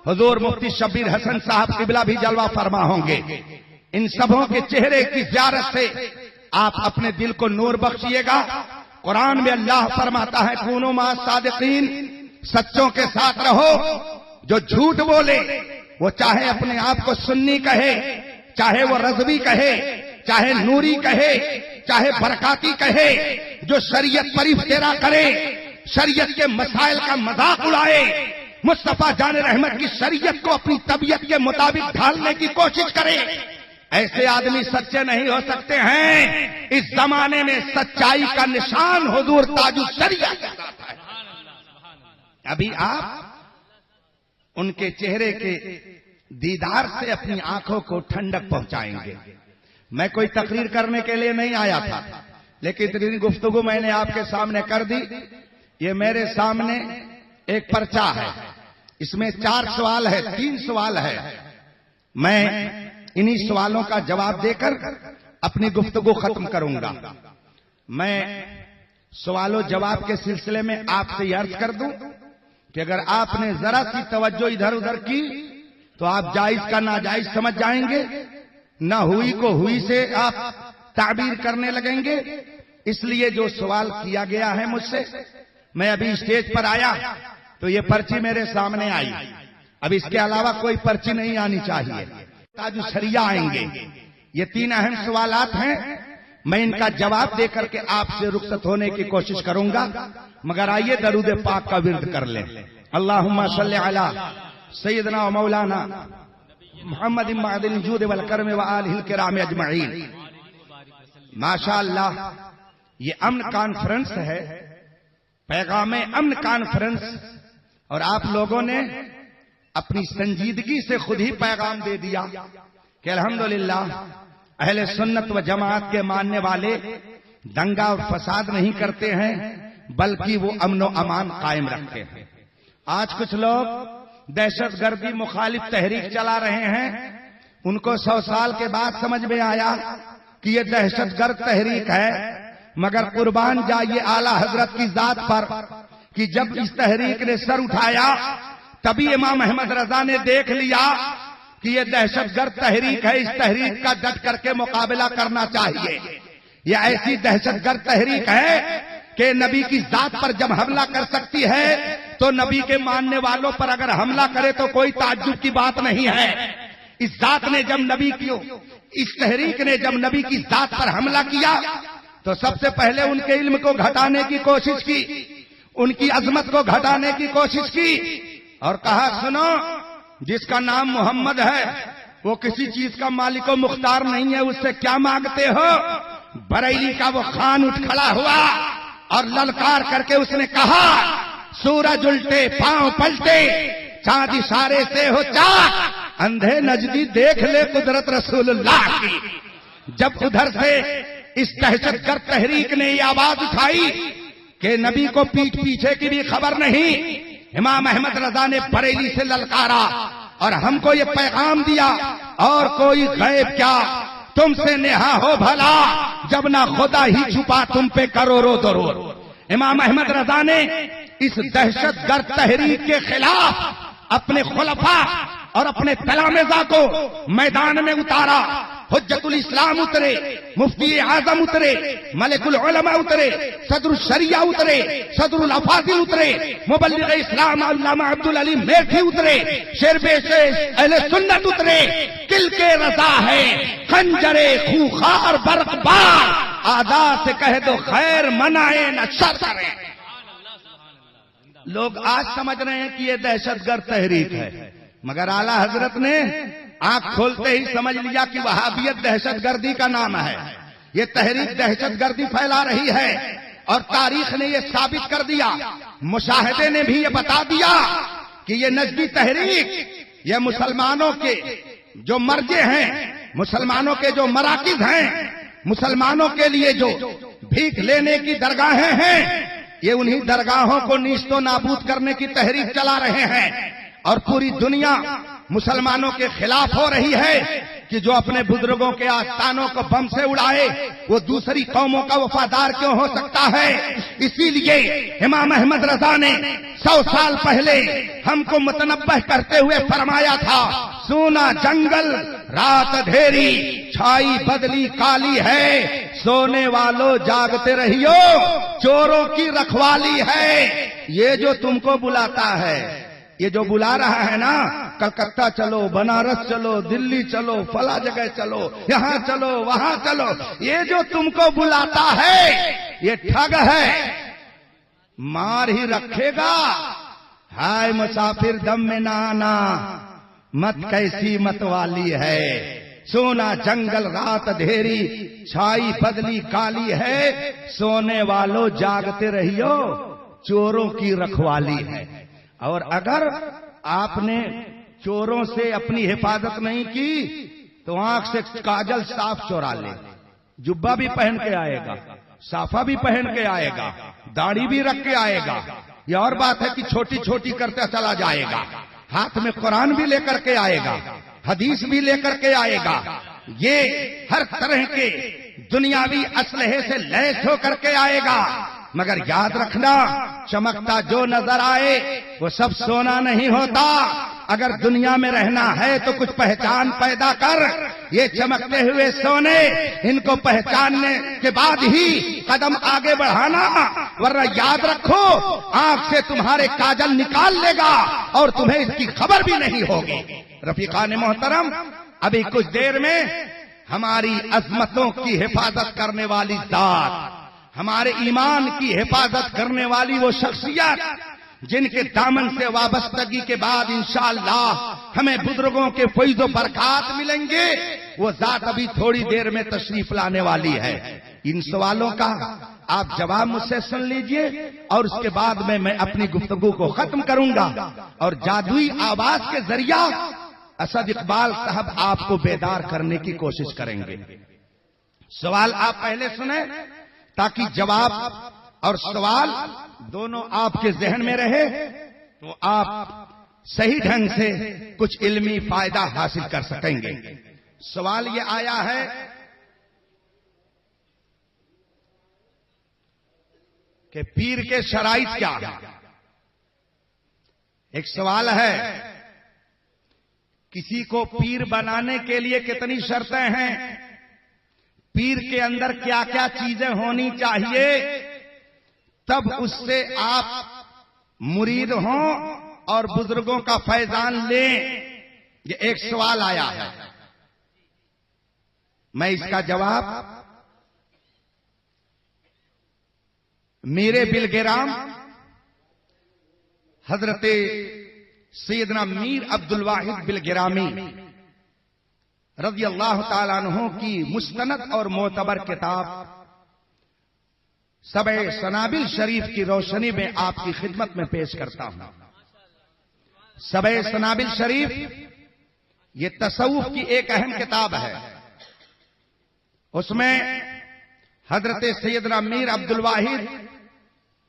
हुजूर मुफ्ती शब्बीर हसन साहब क़िबला भी जलवा फरमा होंगे। इन सबों के चेहरे की ज़ियारत से आप अपने दिल को नूर बख्शिएगा। कुरान में अल्लाह फरमाता है कूनो मा सादिकीन, सच्चों के साथ रहो। जो झूठ बोले वो चाहे अपने आप को सुन्नी कहे, चाहे वो रज़वी कहे, चाहे नूरी कहे, चाहे बरकाती कहे, जो शरीयत पर इफ्तिरा करे, शरीयत के मसाइल का मजाक उड़ाए, मुस्तफा जान रहमत की शरीयत को अपनी तबीयत के मुताबिक ढालने की कोशिश करे, ऐसे आदमी सच्चे नहीं हो सकते हैं। इस जमाने में सच्चाई का निशान हुजूर ताजुल शरिया के साथ है। अभी आप उनके चेहरे के दीदार से अपनी आंखों को ठंडक पहुंचाएंगे। मैं कोई तकरीर करने के लिए नहीं आया था, लेकिन इतनी गुफ्तगू मैंने आपके सामने कर दी। ये मेरे सामने एक पर्चा है, इसमें 4 सवाल है, 3 सवाल है। मैं इन्हीं सवालों का जवाब देकर अपनी गुफ्तगू खत्म करूंगा। मैं सवालों जवाब के सिलसिले में आपसे अर्ज कर दूं कि अगर आपने जरा सी तवज्जो इधर उधर की तो आप जायज का नाजायज समझ जाएंगे, न हुई को हुई से आप ताबीर करने लगेंगे। इसलिए जो सवाल किया गया है मुझसे, मैं अभी स्टेज पर आया तो ये पर्ची मेरे सामने आई, अब इसके अलावा कोई पर्ची नहीं आनी चाहिए। ताजु शरिया आएंगे। ये 3 अहम सवालात हैं, मैं इनका जवाब देकर के आपसे रुखसत होने की कोशिश करूंगा। मगर आइए दरूद पाक का विर्द कर लें। अल्लाहुम्मा सल्ली अला सय्यदना व मौलाना मुहम्मद इमादिल जूद वल करम व आलिहिल किराम अजमईन। माशाअल्लाह, ये अमन कॉन्फ्रेंस है, पैगामे अमन कॉन्फ्रेंस, और आप लोगों ने अपनी संजीदगी से खुद ही पैगाम दे दिया कि अल्हम्दुलिल्लाह अहले सुन्नत व जमात के मानने वाले दंगा और फसाद नहीं करते हैं, बल्कि वो अमन व अमान कायम रखते हैं। आज कुछ लोग दहशतगर्दी मुखालिफ तहरीक चला रहे हैं, उनको 100 साल के बाद समझ में आया कि ये दहशतगर्द तहरीक है। मगर कुर्बान जाइए आला हजरत की जात पर कि जब इस तहरीक ने सर उठाया तभी इमाम अहमद रजा ने देख लिया कि ये दहशतगर्द तहरीक है, इस तहरीक का डट करके मुकाबला करना चाहिए। यह ऐसी दहशतगर्द तहरीक है कि नबी की जात पर जब हमला कर सकती है तो नबी के मानने वालों पर अगर हमला करे तो कोई ताज्जुब की बात नहीं है। इस जात ने जब नबी की, इस तहरीक ने जब नबी की जात पर हमला किया तो सबसे पहले उनके इल्म को घटाने की कोशिश की, उनकी अजमत को घटाने की कोशिश की और कहा, सुनो, जिसका नाम मोहम्मद है वो किसी चीज का मालिक व मुख्तार नहीं है, उससे क्या मांगते हो। बरेली का वो खान उठ खड़ा हुआ और ललकार करके उसने कहा, सूरज उल्टे पांव पलटे, चांद इशारे से हो चाक, अंधे नजदी देख ले कुदरत रसूलुल्लाह की। जब उधर से इस दहशतगर्द तहरीक ने ये आवाज उठाई कि नबी को पीठ पीछे की भी खबर नहीं, इमाम अहमद रजा ने बरेली से ललकारा और हमको ये पैगाम दिया, और कोई गैब क्या, तुमसे नेहा हो भला, जब ना खुदा ही छुपा तुम पे करोड़ों दरूद। इमाम अहमद रजा ने इस दहशतगर्द तहरीक के खिलाफ अपने खुलफा और अपने तलामेजा को मैदान में उतारा। हुज्जतुल इस्लाम उतरे, मुफ्ती आजम उतरे, मलिकुल उलमा उतरे, सदरुल शरिया उतरे, सदरुल अफाजिल उतरे, मुबल्लिग इस्लाम अल्लामा अब्दुल अलीम मेठी उतरे, शेरबेशेष अहले सुन्नत उतरे। किल के रजा है खंजरे खूखार बरकबार, आदा से कह दो खैर मनाए न शर करें। लोग आज समझ रहे हैं कि ये दहशतगर्द तहरीक है, मगर आला हजरत ने आंख खोलते ही समझ लिया कि वहाबियत दहशतगर्दी का नाम है। ये तहरीक दहशतगर्दी फैला रही है और तारीख ने ये साबित कर दिया, मुशाहिदे ने भी ये बता दिया कि ये नजदी तहरीक, ये मुसलमानों के जो मर्जे हैं, मुसलमानों के जो मराकिज हैं, मुसलमानों के लिए जो भीख लेने की दरगाहें हैं, ये उन्हीं दरगाहों को नीस्तो नाबूद करने की तहरीक चला रहे हैं। और पूरी दुनिया मुसलमानों के खिलाफ हो रही है कि जो अपने बुजुर्गों के आस्थानों को बम से उड़ाए वो दूसरी कौमों का वफादार क्यों हो सकता है। इसीलिए इमाम अहमद रजा ने 100 साल पहले हमको मुतनब्बह करते हुए फरमाया था, सोना जंगल रात अंधेरी, छाई बदली काली है, सोने वालों जागते रहियो, चोरों की रखवाली है। ये जो तुमको बुलाता है, ये जो बुला रहा है ना, कलकत्ता चलो, बनारस चलो, दिल्ली चलो, फला जगह चलो, यहाँ चलो, वहां चलो, ये जो तुमको बुलाता है ये ठग है, मार ही रखेगा। हाय मुसाफिर दम में ना आना, मत कैसी मत वाली है, सोना जंगल रात अंधेरी, छाई बदली काली है, सोने वालों जागते रहियो, चोरों की रखवाली है। और अगर आपने चोरों से अपनी हिफाजत नहीं की तो आंख से काजल साफ चोरा ले, जुब्बा भी पहन के आएगा, साफा भी पहन के आएगा, दाढ़ी भी रख के आएगा, ये और बात है कि छोटी छोटी करते चला जाएगा, हाथ में कुरान भी लेकर के आएगा, हदीस भी लेकर के आएगा, ये हर तरह के दुनियावी असलहे से लैस होकर के आएगा। मगर याद रखना, चमकता जो नजर आए वो सब सोना नहीं होता। अगर दुनिया में रहना है तो कुछ पहचान पैदा कर। ये चमकते हुए सोने, इनको पहचानने के बाद ही कदम आगे बढ़ाना, वरना याद रखो आंख से तुम्हारे काजल निकाल लेगा और तुम्हें इसकी खबर भी नहीं होगी। रफीकान मोहतरम, अभी कुछ देर में हमारी अजमतों की हिफाजत करने वाली जात, हमारे ईमान की हिफाजत करने वाली वो शख्सियत जिनके दामन से वाबस्तगी के बाद इंशाअल्लाह हमें बुजुर्गों के फैज़ो बरक़ात मिलेंगे, वो जात अभी थोड़ी देर में तशरीफ लाने वाली है। इन सवालों का आप जवाब मुझसे सुन लीजिए और उसके बाद में मैं अपनी गुफ्तगू को खत्म करूंगा और जादुई आवाज के जरिया असद इकबाल साहब आपको बेदार करने की कोशिश करेंगे। सवाल आप पहले सुने ताकि जवाब और सवाल दोनों आपके जहन में रहे, तो आप सही ढंग से कुछ इल्मी फायदा हासिल कर सकेंगे। सवाल ये आया है कि पीर के शराइत क्या है। एक सवाल है, किसी को पीर बनाने के लिए कितनी शर्तें हैं, पीर के अंदर क्या क्या चीजें होनी चाहिए तब उससे आप मुरीद हों और बुजुर्गों का फैजान लें। ये एक सवाल आया है। मैं इसका जवाब मीरे बिलगिराम हजरत सैयदना मीर अब्दुल वाहिद बिलगिरामी रज़ी अल्लाह ताला अन्हु की मुस्तनद और मोतबर किताब सबे सनाबिल शरीफ की रोशनी में आपकी खिदमत में पेश करता हूं। सबे सनाबिल शरीफ ये तसव्वुफ की एक अहम किताब है। उसमें हजरत सैयदना मीर अब्दुल वाहिद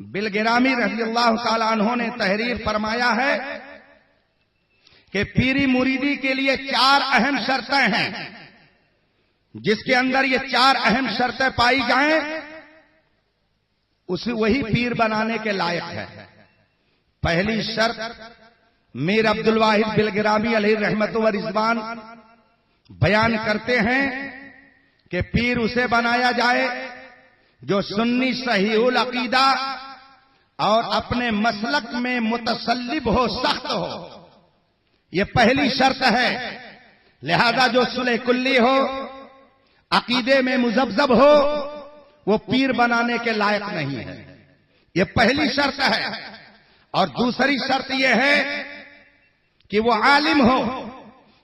बिलगिरामी रज़ी अल्लाह ताला अन्हु ने तहरीर फरमाया है कि पीरी मुरीदी के लिए 4 अहम शर्तें हैं। जिसके अंदर ये 4 अहम शर्तें पाई जाएं उसे वही पीर बनाने के लायक है। पहली शर्त मीर अब्दुल वाहिद बिलगिरामी अलैहि रहमत व रिज़वान बयान करते हैं कि पीर उसे बनाया जाए जो सुन्नी सहीहुल अकीदा और अपने मसलक में मुतसल्लिब हो, सख्त हो। ये पहली शर्त है। लिहाजा जो सुलह कुल्ली हो, अकीदे में मुजब्जब हो, वो पीर बनाने के लायक नहीं है। ये पहली शर्त है। और दूसरी शर्त यह है कि वो आलिम हो,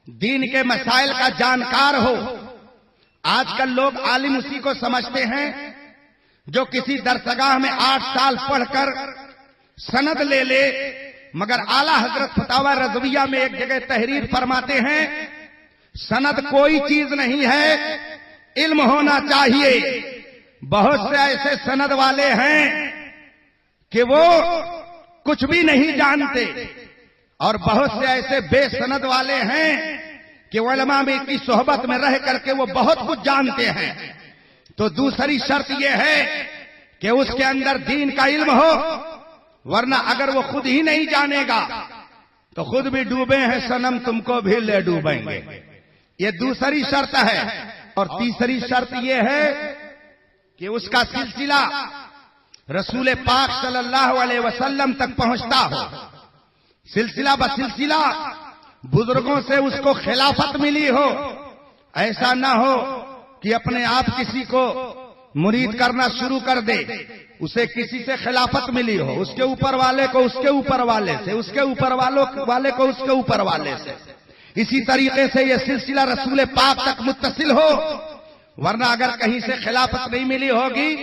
दीन के मसाइल का जानकार हो। आजकल लोग आलिम उसी को समझते हैं जो किसी दरसगाह में 8 साल पढ़कर सनद ले ले, मगर आला हजरत फतावा रज़विया में एक जगह तहरीर फरमाते हैं, सनद कोई चीज नहीं है, इल्म होना चाहिए। बहुत से ऐसे सनद वाले हैं कि वो कुछ भी नहीं जानते और बहुत से ऐसे बेसनद वाले हैं कि उलमा में की सोहबत में रह करके वो बहुत कुछ जानते हैं। तो दूसरी शर्त यह है कि उसके अंदर दीन का इल्म हो, वरना अगर वो खुद ही नहीं जानेगा तो खुद भी डूबे हैं सनम, तुमको भी ले डूबेंगे। ये दूसरी शर्त है। और तीसरी शर्त यह है कि उसका सिलसिला रसूल पाक सल्लल्लाहु अलैहि वसल्लम तक पहुंचता हो। सिलसिला बसिलसिला बुजुर्गों से उसको खिलाफत मिली हो। ऐसा ना हो कि अपने आप किसी को मुरीद करना शुरू कर दे, उसे किसी से खिलाफत मिली हो, उसके ऊपर वाले को उसके ऊपर वाले से, उसके ऊपर वाले को उसके ऊपर वाले से। इसी तरीके से यह सिलसिला रसूल पाक तक मुत्तसिल हो, वरना अगर कहीं से खिलाफत नहीं मिली होगी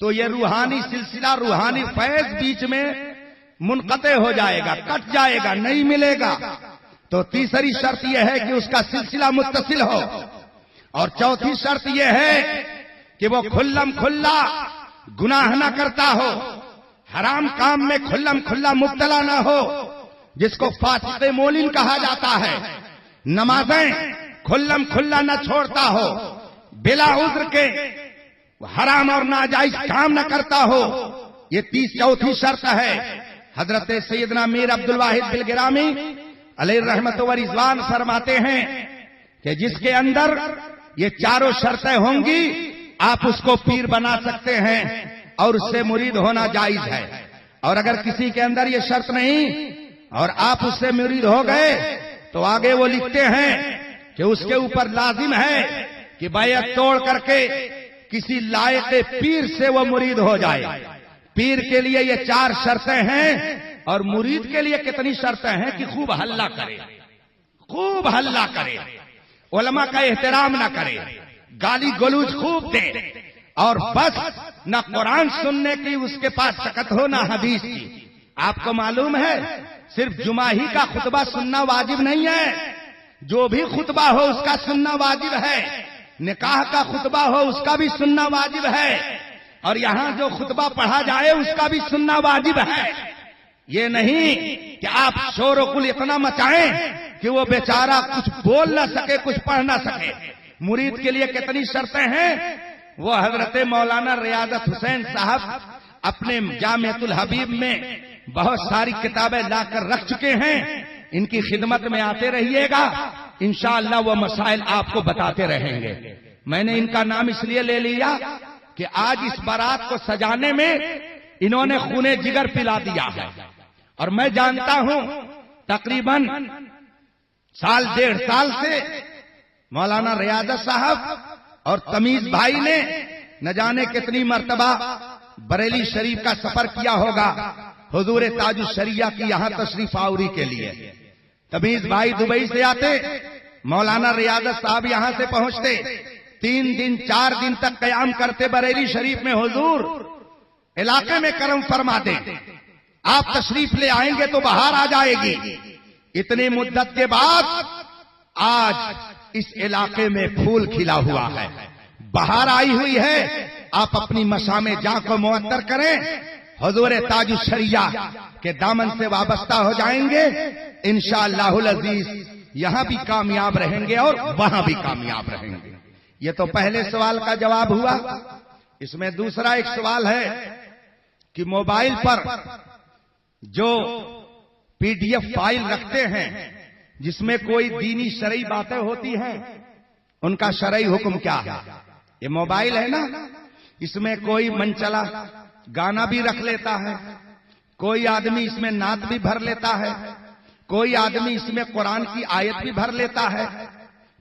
तो यह रूहानी सिलसिला, रूहानी फैज बीच में मुनक़ते हो जाएगा, कट जाएगा, नहीं मिलेगा। तो तीसरी शर्त यह है कि उसका सिलसिला मुत्तसिल हो। और चौथी शर्त यह है कि वो खुल्लम खुल्ला गुनाह न करता हो, हराम काम में खुल्लम खुल्ला मुब्तला ना हो, जिसको फासिक़े मोलिन कहा जाता है, नमाजें खुल्लम खुल्ला न छोड़ता हो, बिला उज्र के हराम और नाजायज काम न करता हो, ये 34 शर्त है। हजरत सैयदना मीर अब्दुल वाहिद बिल गिरामी अलैहि रहमत व रिज़वान फरमाते हैं कि जिसके अंदर ये चारों शर्तें होंगी आप उसको पीर बना सकते हैं और उससे मुरीद होना जायज है। और अगर किसी के अंदर ये शर्त नहीं और आप उससे मुरीद हो गए तो आगे वो लिखते हैं कि उसके ऊपर लाजिम है कि बैयत तोड़ करके किसी लायक पीर से वो मुरीद हो जाए। पीर के लिए ये 4 शर्तें हैं और मुरीद के लिए कितनी शर्तें हैं कि खूब हल्ला करे, खूब हल्ला करे, उलमा का एहतराम ना करे, गाली गलूज खूब दे और बस न कुरान सुनने की उसके पास शकत हो ना हदीस की। आपको मालूम है सिर्फ जुमा ही का खुतबा सुनना वाजिब नहीं है, जो भी खुतबा हो उसका सुनना वाजिब है। निकाह का खुतबा हो उसका भी सुनना वाजिब है और यहां जो खुतबा पढ़ा जाए उसका भी सुनना वाजिब है। ये नहीं कि आप शोर गुल इतना मचाएं कि वो बेचारा कुछ बोल ना सके, कुछ पढ़ ना सके। मुरीद के लिए कितनी शर्तें हैं वो हजरत मौलाना रियादत हुसैन साहब अपने जामिअतुल हबीब में बहुत सारी किताबें लाकर रख चुके हैं। इनकी खिदमत में आते रहिएगा, इंशाअल्लाह वो मसाइल आपको बताते रहेंगे। मैंने इनका नाम इसलिए ले लिया कि आज इस बारात को सजाने में इन्होंने खूने जिगर पिला दिया है और मैं जानता हूं तकरीबन 1.5 साल से मौलाना रियादत साहब और तमीज भाई ने न जाने कितनी मर्तबा बरेली शरीफ का सफर किया होगा हुजूर ताजुश शरिया की यहां तशरीफ आवरी के लिए। तमीज भाई दुबई से आते, मौलाना रियादत साहब यहां से पहुंचते, 3 दिन 4 दिन तक कयाम करते बरेली शरीफ में। हुजूर इलाके में करम फरमा दे, आप तशरीफ ले आएंगे तो बाहर आ जाएगी। इतनी मुद्दत के बाद आज इस इलाके में फूल खिला हुआ है, बाहर आई हुई है। आप अपनी मशामे जा को मुअत्तर करें, हुजूर ताजुश शरिया के दामन से वाबस्ता हो जाएंगे। इंशाअल्लाहुल अजीज यहां भी कामयाब रहेंगे और वहां भी कामयाब रहेंगे। ये तो पहले सवाल का जवाब हुआ। इसमें दूसरा एक सवाल है कि मोबाइल पर जो PDF फाइल रखते हैं जिसमें कोई दीनी शरई बातें होती हैं, उनका शरई हुक्म क्या है? ये मोबाइल है ना, इसमें कोई मनचला गाना भी रख लेता है, कोई आदमी इसमें नात भी भर लेता है, कोई आदमी इसमें कुरान की आयत भी भर लेता है।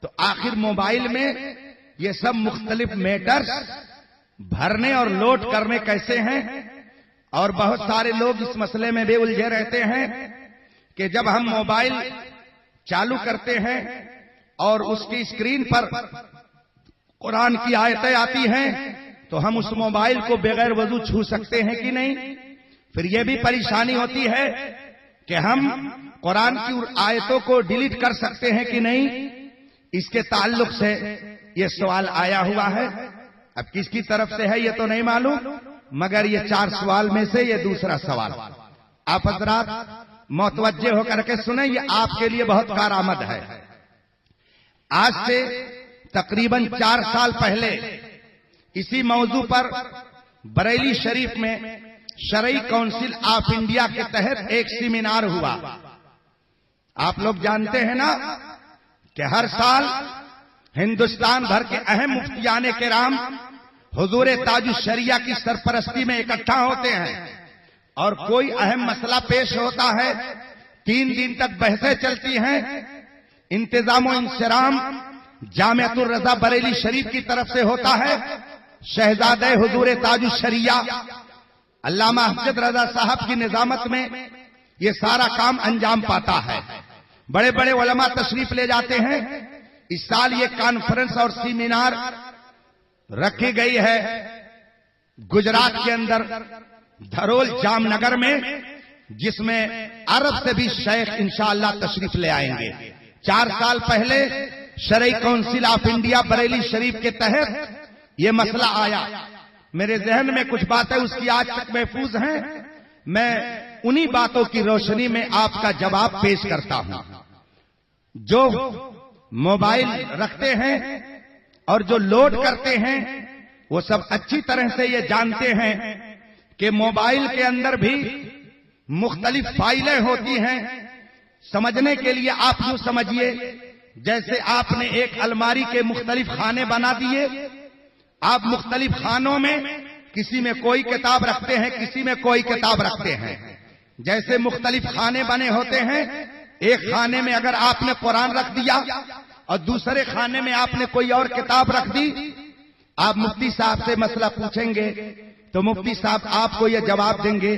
तो आखिर मोबाइल में ये सब मुख्तलिफ मैटर्स भरने और लोड करने कैसे हैं? और बहुत सारे लोग इस मसले में भी उलझे रहते हैं कि जब हम मोबाइल चालू करते हैं और उसकी स्क्रीन पर कुरान की आयतें आती हैं तो हम उस मोबाइल को बगैर वजू छू सकते हैं कि नहीं? फिर यह भी परेशानी होती है कि हम कुरान की आयतों को डिलीट कर सकते हैं कि नहीं। इसके ताल्लुक से यह सवाल आया हुआ है। अब किसकी तरफ से है ये तो नहीं मालूम, मगर ये 4 सवाल में से ये दूसरा सवाल। आप हजरात मुतवज्जे होकर के सुने, ये आपके लिए बहुत कारआमद है। आज से तकरीबन 4 साल पहले इसी मौजू पर बरेली शरीफ में शरई काउंसिल ऑफ इंडिया के तहत एक सेमिनार हुआ। आप लोग जानते हैं ना कि हर साल हिंदुस्तान भर के अहम मुफ्तियाने किराम हुजूर ताजुश शरिया की सरपरस्ती में इकट्ठा होते हैं और कोई अहम मसला पेश होता है। 3 दिन तक बहसें चलती हैं। इंतजाम इंसराम जामिअतुर रजा बरेली शरीफ की तरफ से होता है। शहजादे हुजूर ताजुश शरिया अल्लामा अहमद रजा साहब की निजामत में ये सारा काम अंजाम पाता है। बड़े बड़े उलमा तशरीफ ले जाते हैं। इस साल ये कॉन्फ्रेंस और सेमिनार रखी गई है गुजरात के अंदर धरोल जामनगर में, जिसमें अरब से भी शेख इंशाअल्लाह तशरीफ ले आएंगे। 4 साल पहले शरई काउंसिल ऑफ इंडिया बरेली शरीफ के तहत ये मसला आया। मेरे जहन में कुछ बातें उसकी आज तक महफूज हैं मैं उन्हीं बातों की रोशनी में आपका जवाब पेश करता हूं। जो मोबाइल रखते हैं और जो लोड करते हैं वो सब अच्छी तरह से ये जानते हैं कि मोबाइल के अंदर भी मुख्तलिफ फाइलें होती हैं। समझने के लिए आप यूं समझिए, जैसे आपने एक अलमारी के मुख्तलिफ खाने बना दिए। आप मुख्तलिफ खानों में किसी में कोई किताब रखते हैं, किसी में कोई किताब रखते हैं। जैसे मुख्तलिफ खाने बने होते हैं, एक खाने में अगर आपने कुरान रख दिया और दूसरे खाने में आपने कोई और किताब रख दी, आप मुफ्ती साहब से मसला पूछेंगे तो मुफ्ती साहब आपको यह जवाब देंगे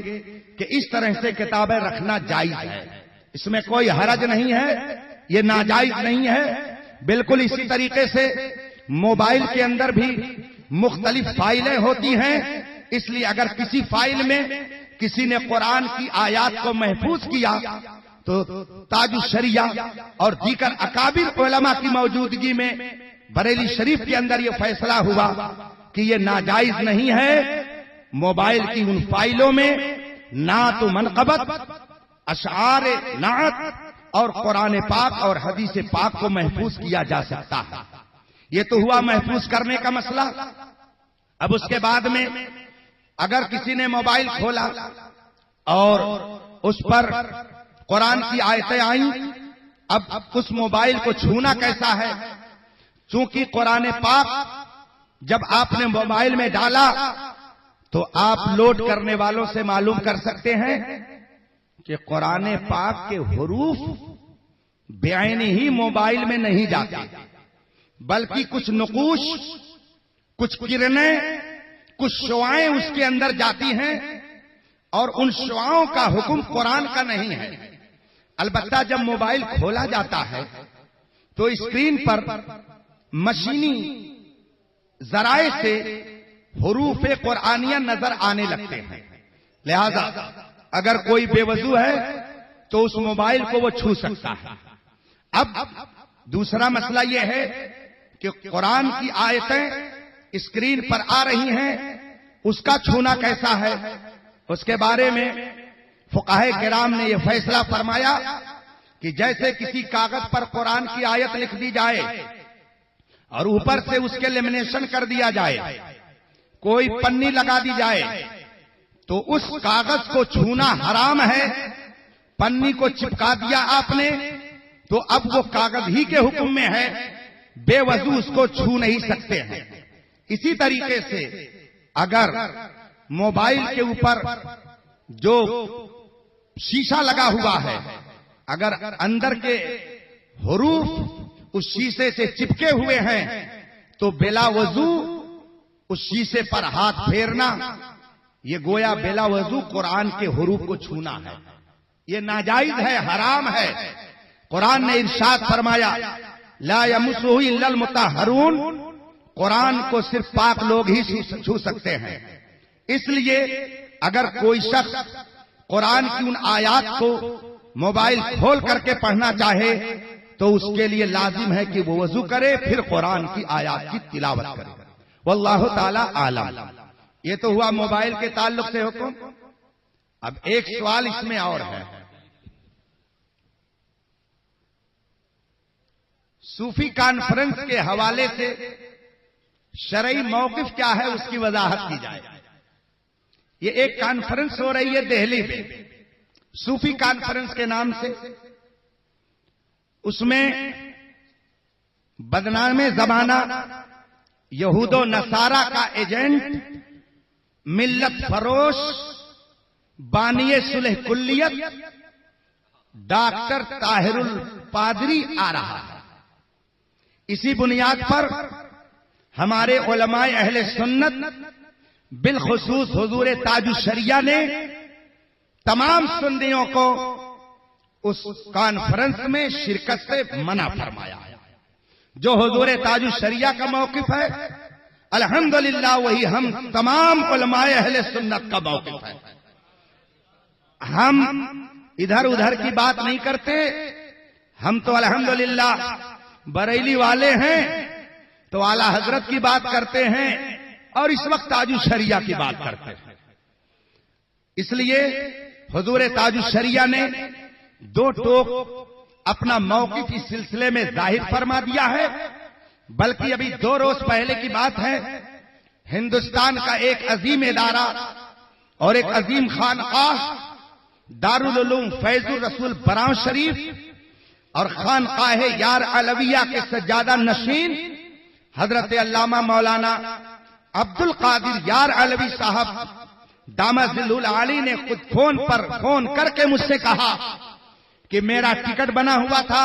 कि इस तरह से किताबें रखना जायज है, इसमें कोई हरज नहीं है, ये नाजायज नहीं है। बिल्कुल इसी तरीके से मोबाइल के अंदर भी मुख्तलिफ फाइलें होती हैं। इसलिए अगर किसी फाइल में किसी ने कुरान की आयत को महफूज किया तो ताजुल शरिया और दीगर अकाबिर उलमा की मौजूदगी में बरेली शरीफ के अंदर यह फैसला हुआ कि यह नाजायज नहीं है। मोबाइल की उन फाइलों में नात मनक़बत, अशआर नात और कुरान पाक और हदीस पाक को महफूज किया जा सकता है। ये तो हुआ महफूज करने का मसला। अब उसके बाद में अगर किसी ने मोबाइल खोला और उस पर कुरान की आयतें आई, अब उस मोबाइल को छूना कैसा है? चूंकि कुरान पाक जब आपने मोबाइल में डाला तो आप लोड करने वालों से मालूम कर सकते हैं कि कुरान पाक के हुरूफ बेआईनी ही मोबाइल में नहीं जाते, बल्कि कुछ नुकूश, कुछ किरणें, कुछ शुआएं उसके अंदर जाती हैं और उन शुआओं का हुक्म कुरान का नहीं है। अलबत्ता जब मोबाइल खोला जाता है तो स्क्रीन पर मशीनी जराए से हुरूफ कुरानिया नजर आने लगते हैं। लिहाजा अगर कोई बेवजू है तो उस मोबाइल को वो छू सकता है। अब दूसरा मसला यह है कि कुरान की आयतें स्क्रीन पर आ रही हैं, उसका छूना कैसा है? उसके बारे में फुकाहे किराम ने यह फैसला फरमाया कि जैसे किसी कागज पर कुरान की आयत लिख दी जाए और ऊपर से उसके लेमिनेशन कर दिया जाए, कोई पन्नी लगा दी जाए, तो उस कागज को छूना हराम है। पन्नी को चिपका दिया आपने तो अब वो कागज ही के हुक्म में है, बेवजू उसको छू नहीं सकते हैं। इसी तरीके से अगर मोबाइल के ऊपर जो शीशा लगा हुआ है, अगर अंदर के हुरूफ उस शीशे से चिपके हुए हैं तो बिला वजू उस शीशे पर हाथ फेरना, ये गोया बिला वजू कुरान के हुरूफ को छूना है। ये नाजायज है, हराम है। कुरान ने इरशाद फरमाया ला यमस्सुहु इल्लल मुतहहरून, कुरान को सिर्फ पाक लोग ही छू सकते हैं। इसलिए अगर कोई शख्स कुरान की उन आयात को मोबाइल खोल करके पढ़ना चाहे तो उसके लिए लाजिम है कि वो वजू करे, फिर कुरान की आयात की तिलावत करे। वल्लाहु ताला आलम। ये तो हुआ मोबाइल के ताल्लुक से हुक्म। अब एक सवाल इसमें और है, सूफी कॉन्फ्रेंस के हवाले से शरई मौकिफ क्या है, उसकी वजाहत की जाए। ये एक कॉन्फ्रेंस हो रही है दिल्ली में, सूफी कॉन्फ्रेंस के नाम से। उसमें बदनामे जमाना यहूदो नसारा का एजेंट, मिल्लत फरोश, बानिए सुलह कुल्लियत डॉक्टर ताहिरुल पादरी आ रहा है। इसी बुनियाद पर हमारे उलमाए अहले सुन्नत बिलखुसूस हुजूर ताजुल शरिया ने तमाम सुन्नियों को उस कॉन्फ्रेंस में शिरकत से मना फरमाया। जो हुजूर ताजुल शरिया का मौकिफ है, अल्हम्दुलिल्लाह वही हम तमाम उलमाए अहले सुन्नत का मौकिफ है। हम इधर उधर की बात नहीं करते। हम तो अल्हम्दुलिल्लाह बरेली वाले हैं तो आला हजरत की बात करते हैं और इस वक्त ताजुल शरिया की बात करते हैं। इसलिए हुजूर ताजुश शरिया ने दो टोक अपना मौक़िफ़ इस सिलसिले में जाहिर फरमा दिया है। बल्कि अभी 2 रोज पहले की बात है, हिंदुस्तान का एक अजीम इदारा और एक अजीम खानकाह दारुल उलूम फैजुर रसूल बराव शरीफ और खानकाह यार अलविया के सज्जादा नशीन हजरत अल्लामा मौलाना अब्दुल कादिर यार अलवी साहब दामजिल्लुल आली ने खुद फोन करके मुझसे कहा कि मेरा टिकट बना हुआ था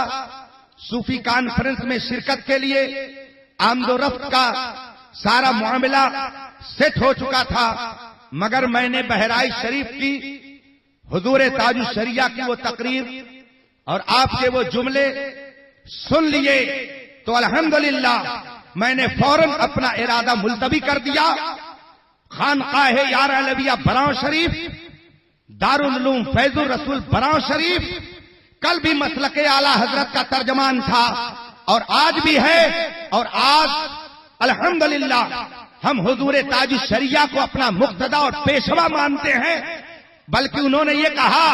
सूफी कॉन्फ्रेंस में शिरकत के लिए, आमदोरफ्त का सारा मामला सेट हो चुका था, मगर मैंने बहराइच शरीफ की हुजूर ताजुश शरिया की वो तकरीर और आपके वो जुमले सुन लिए तो अल्हम्दुलिल्लाह मैंने फौरन अपना इरादा मुलतवी कर दिया। खानकाह यार अलविया बराव शरीफ दारुल उलूम फैजुर रसूल बराव शरीफ कल भी मसलके आला हजरत का तर्जमान था और आज भी है, और आज अल्हम्दुलिल्लाह हम हुजूर ताजुश शरिया को अपना मुक्तदा और पेशवा मानते हैं। बल्कि उन्होंने ये कहा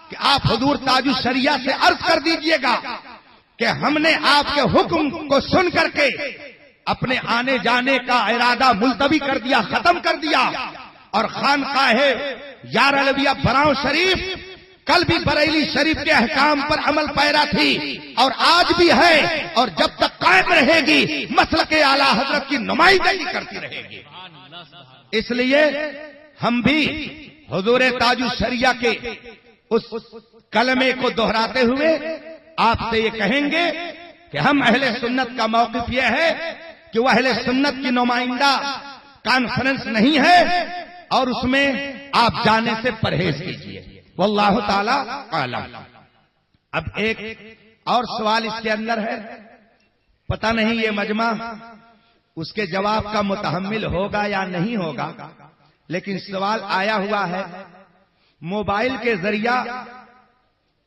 कि आप हुजूर ताजुश शरिया से अर्ज कर दीजिएगा कि हमने आपके हुक्म को सुन करके अपने आने जाने का इरादा मुलतवी कर दिया, खत्म कर दिया। और खानकाह यार अलविया बराव शरीफ कल भी बरेली शरीफ के अहकाम पर अमल पैरा थी और आज भी है, और जब तक कायम रहेगी मसलके आला हजरत की नुमाइंदगी करती रहेगी। इसलिए हम भी हुजूर ताजुश शरिया के उस कलमे को दोहराते हुए आपसे ये कहेंगे कि हम अहले सुन्नत का मौक़िफ़ यह है कि वह अहले सुन्नत की नुमाइंदा कॉन्फ्रेंस नहीं है और उसमें आप जाने से परहेज कीजिए। वल्लाहु ताला आलम। अब एक और सवाल इसके अंदर है, पता नहीं ये मजमा उसके जवाब का मुतहम्मिल होगा या नहीं होगा, लेकिन सवाल आया हुआ है मोबाइल के जरिया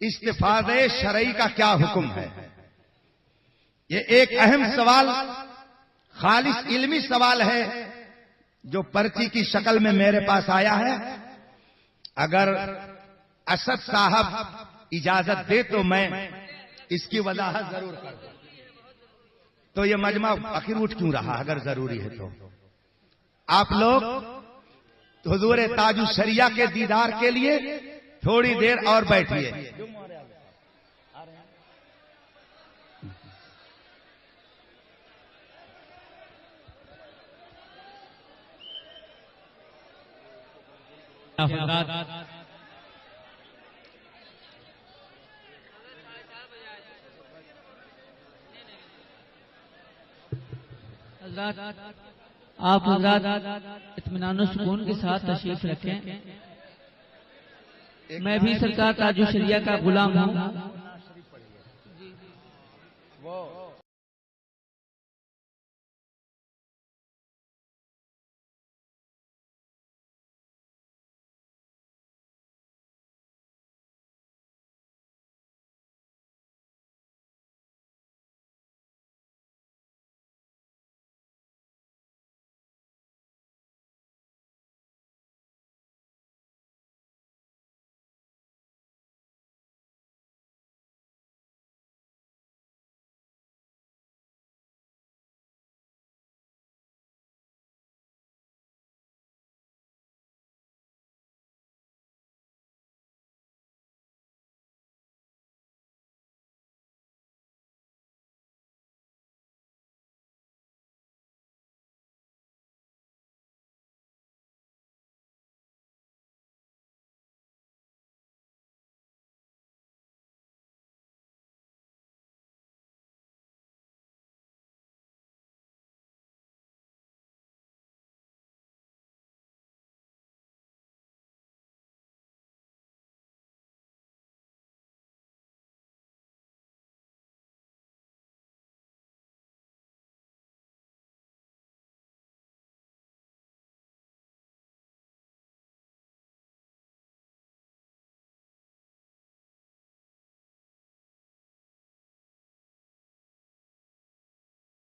इस्तिफादे शरई का क्या हुक्म है। ये एक अहम सवाल, खालिस इल्मी सवाल है जो पर्ची की शक्ल में मेरे पास आया है। अगर असद साहब इजाजत दे तो मैं इसकी वजाहत जरूर कर दूं। तो ये मजमा आखिर उठ क्यों रहा, अगर जरूरी है तो आप लोग हुजूर ताजुश शरिया के दीदार के लिए थोड़ी देर और बैठिए। आप हज़रात इत्मीनान सुकून के साथ तशरीफ रखें। मैं भी सरकार ताजुश शरिया का गुलाम हूँ।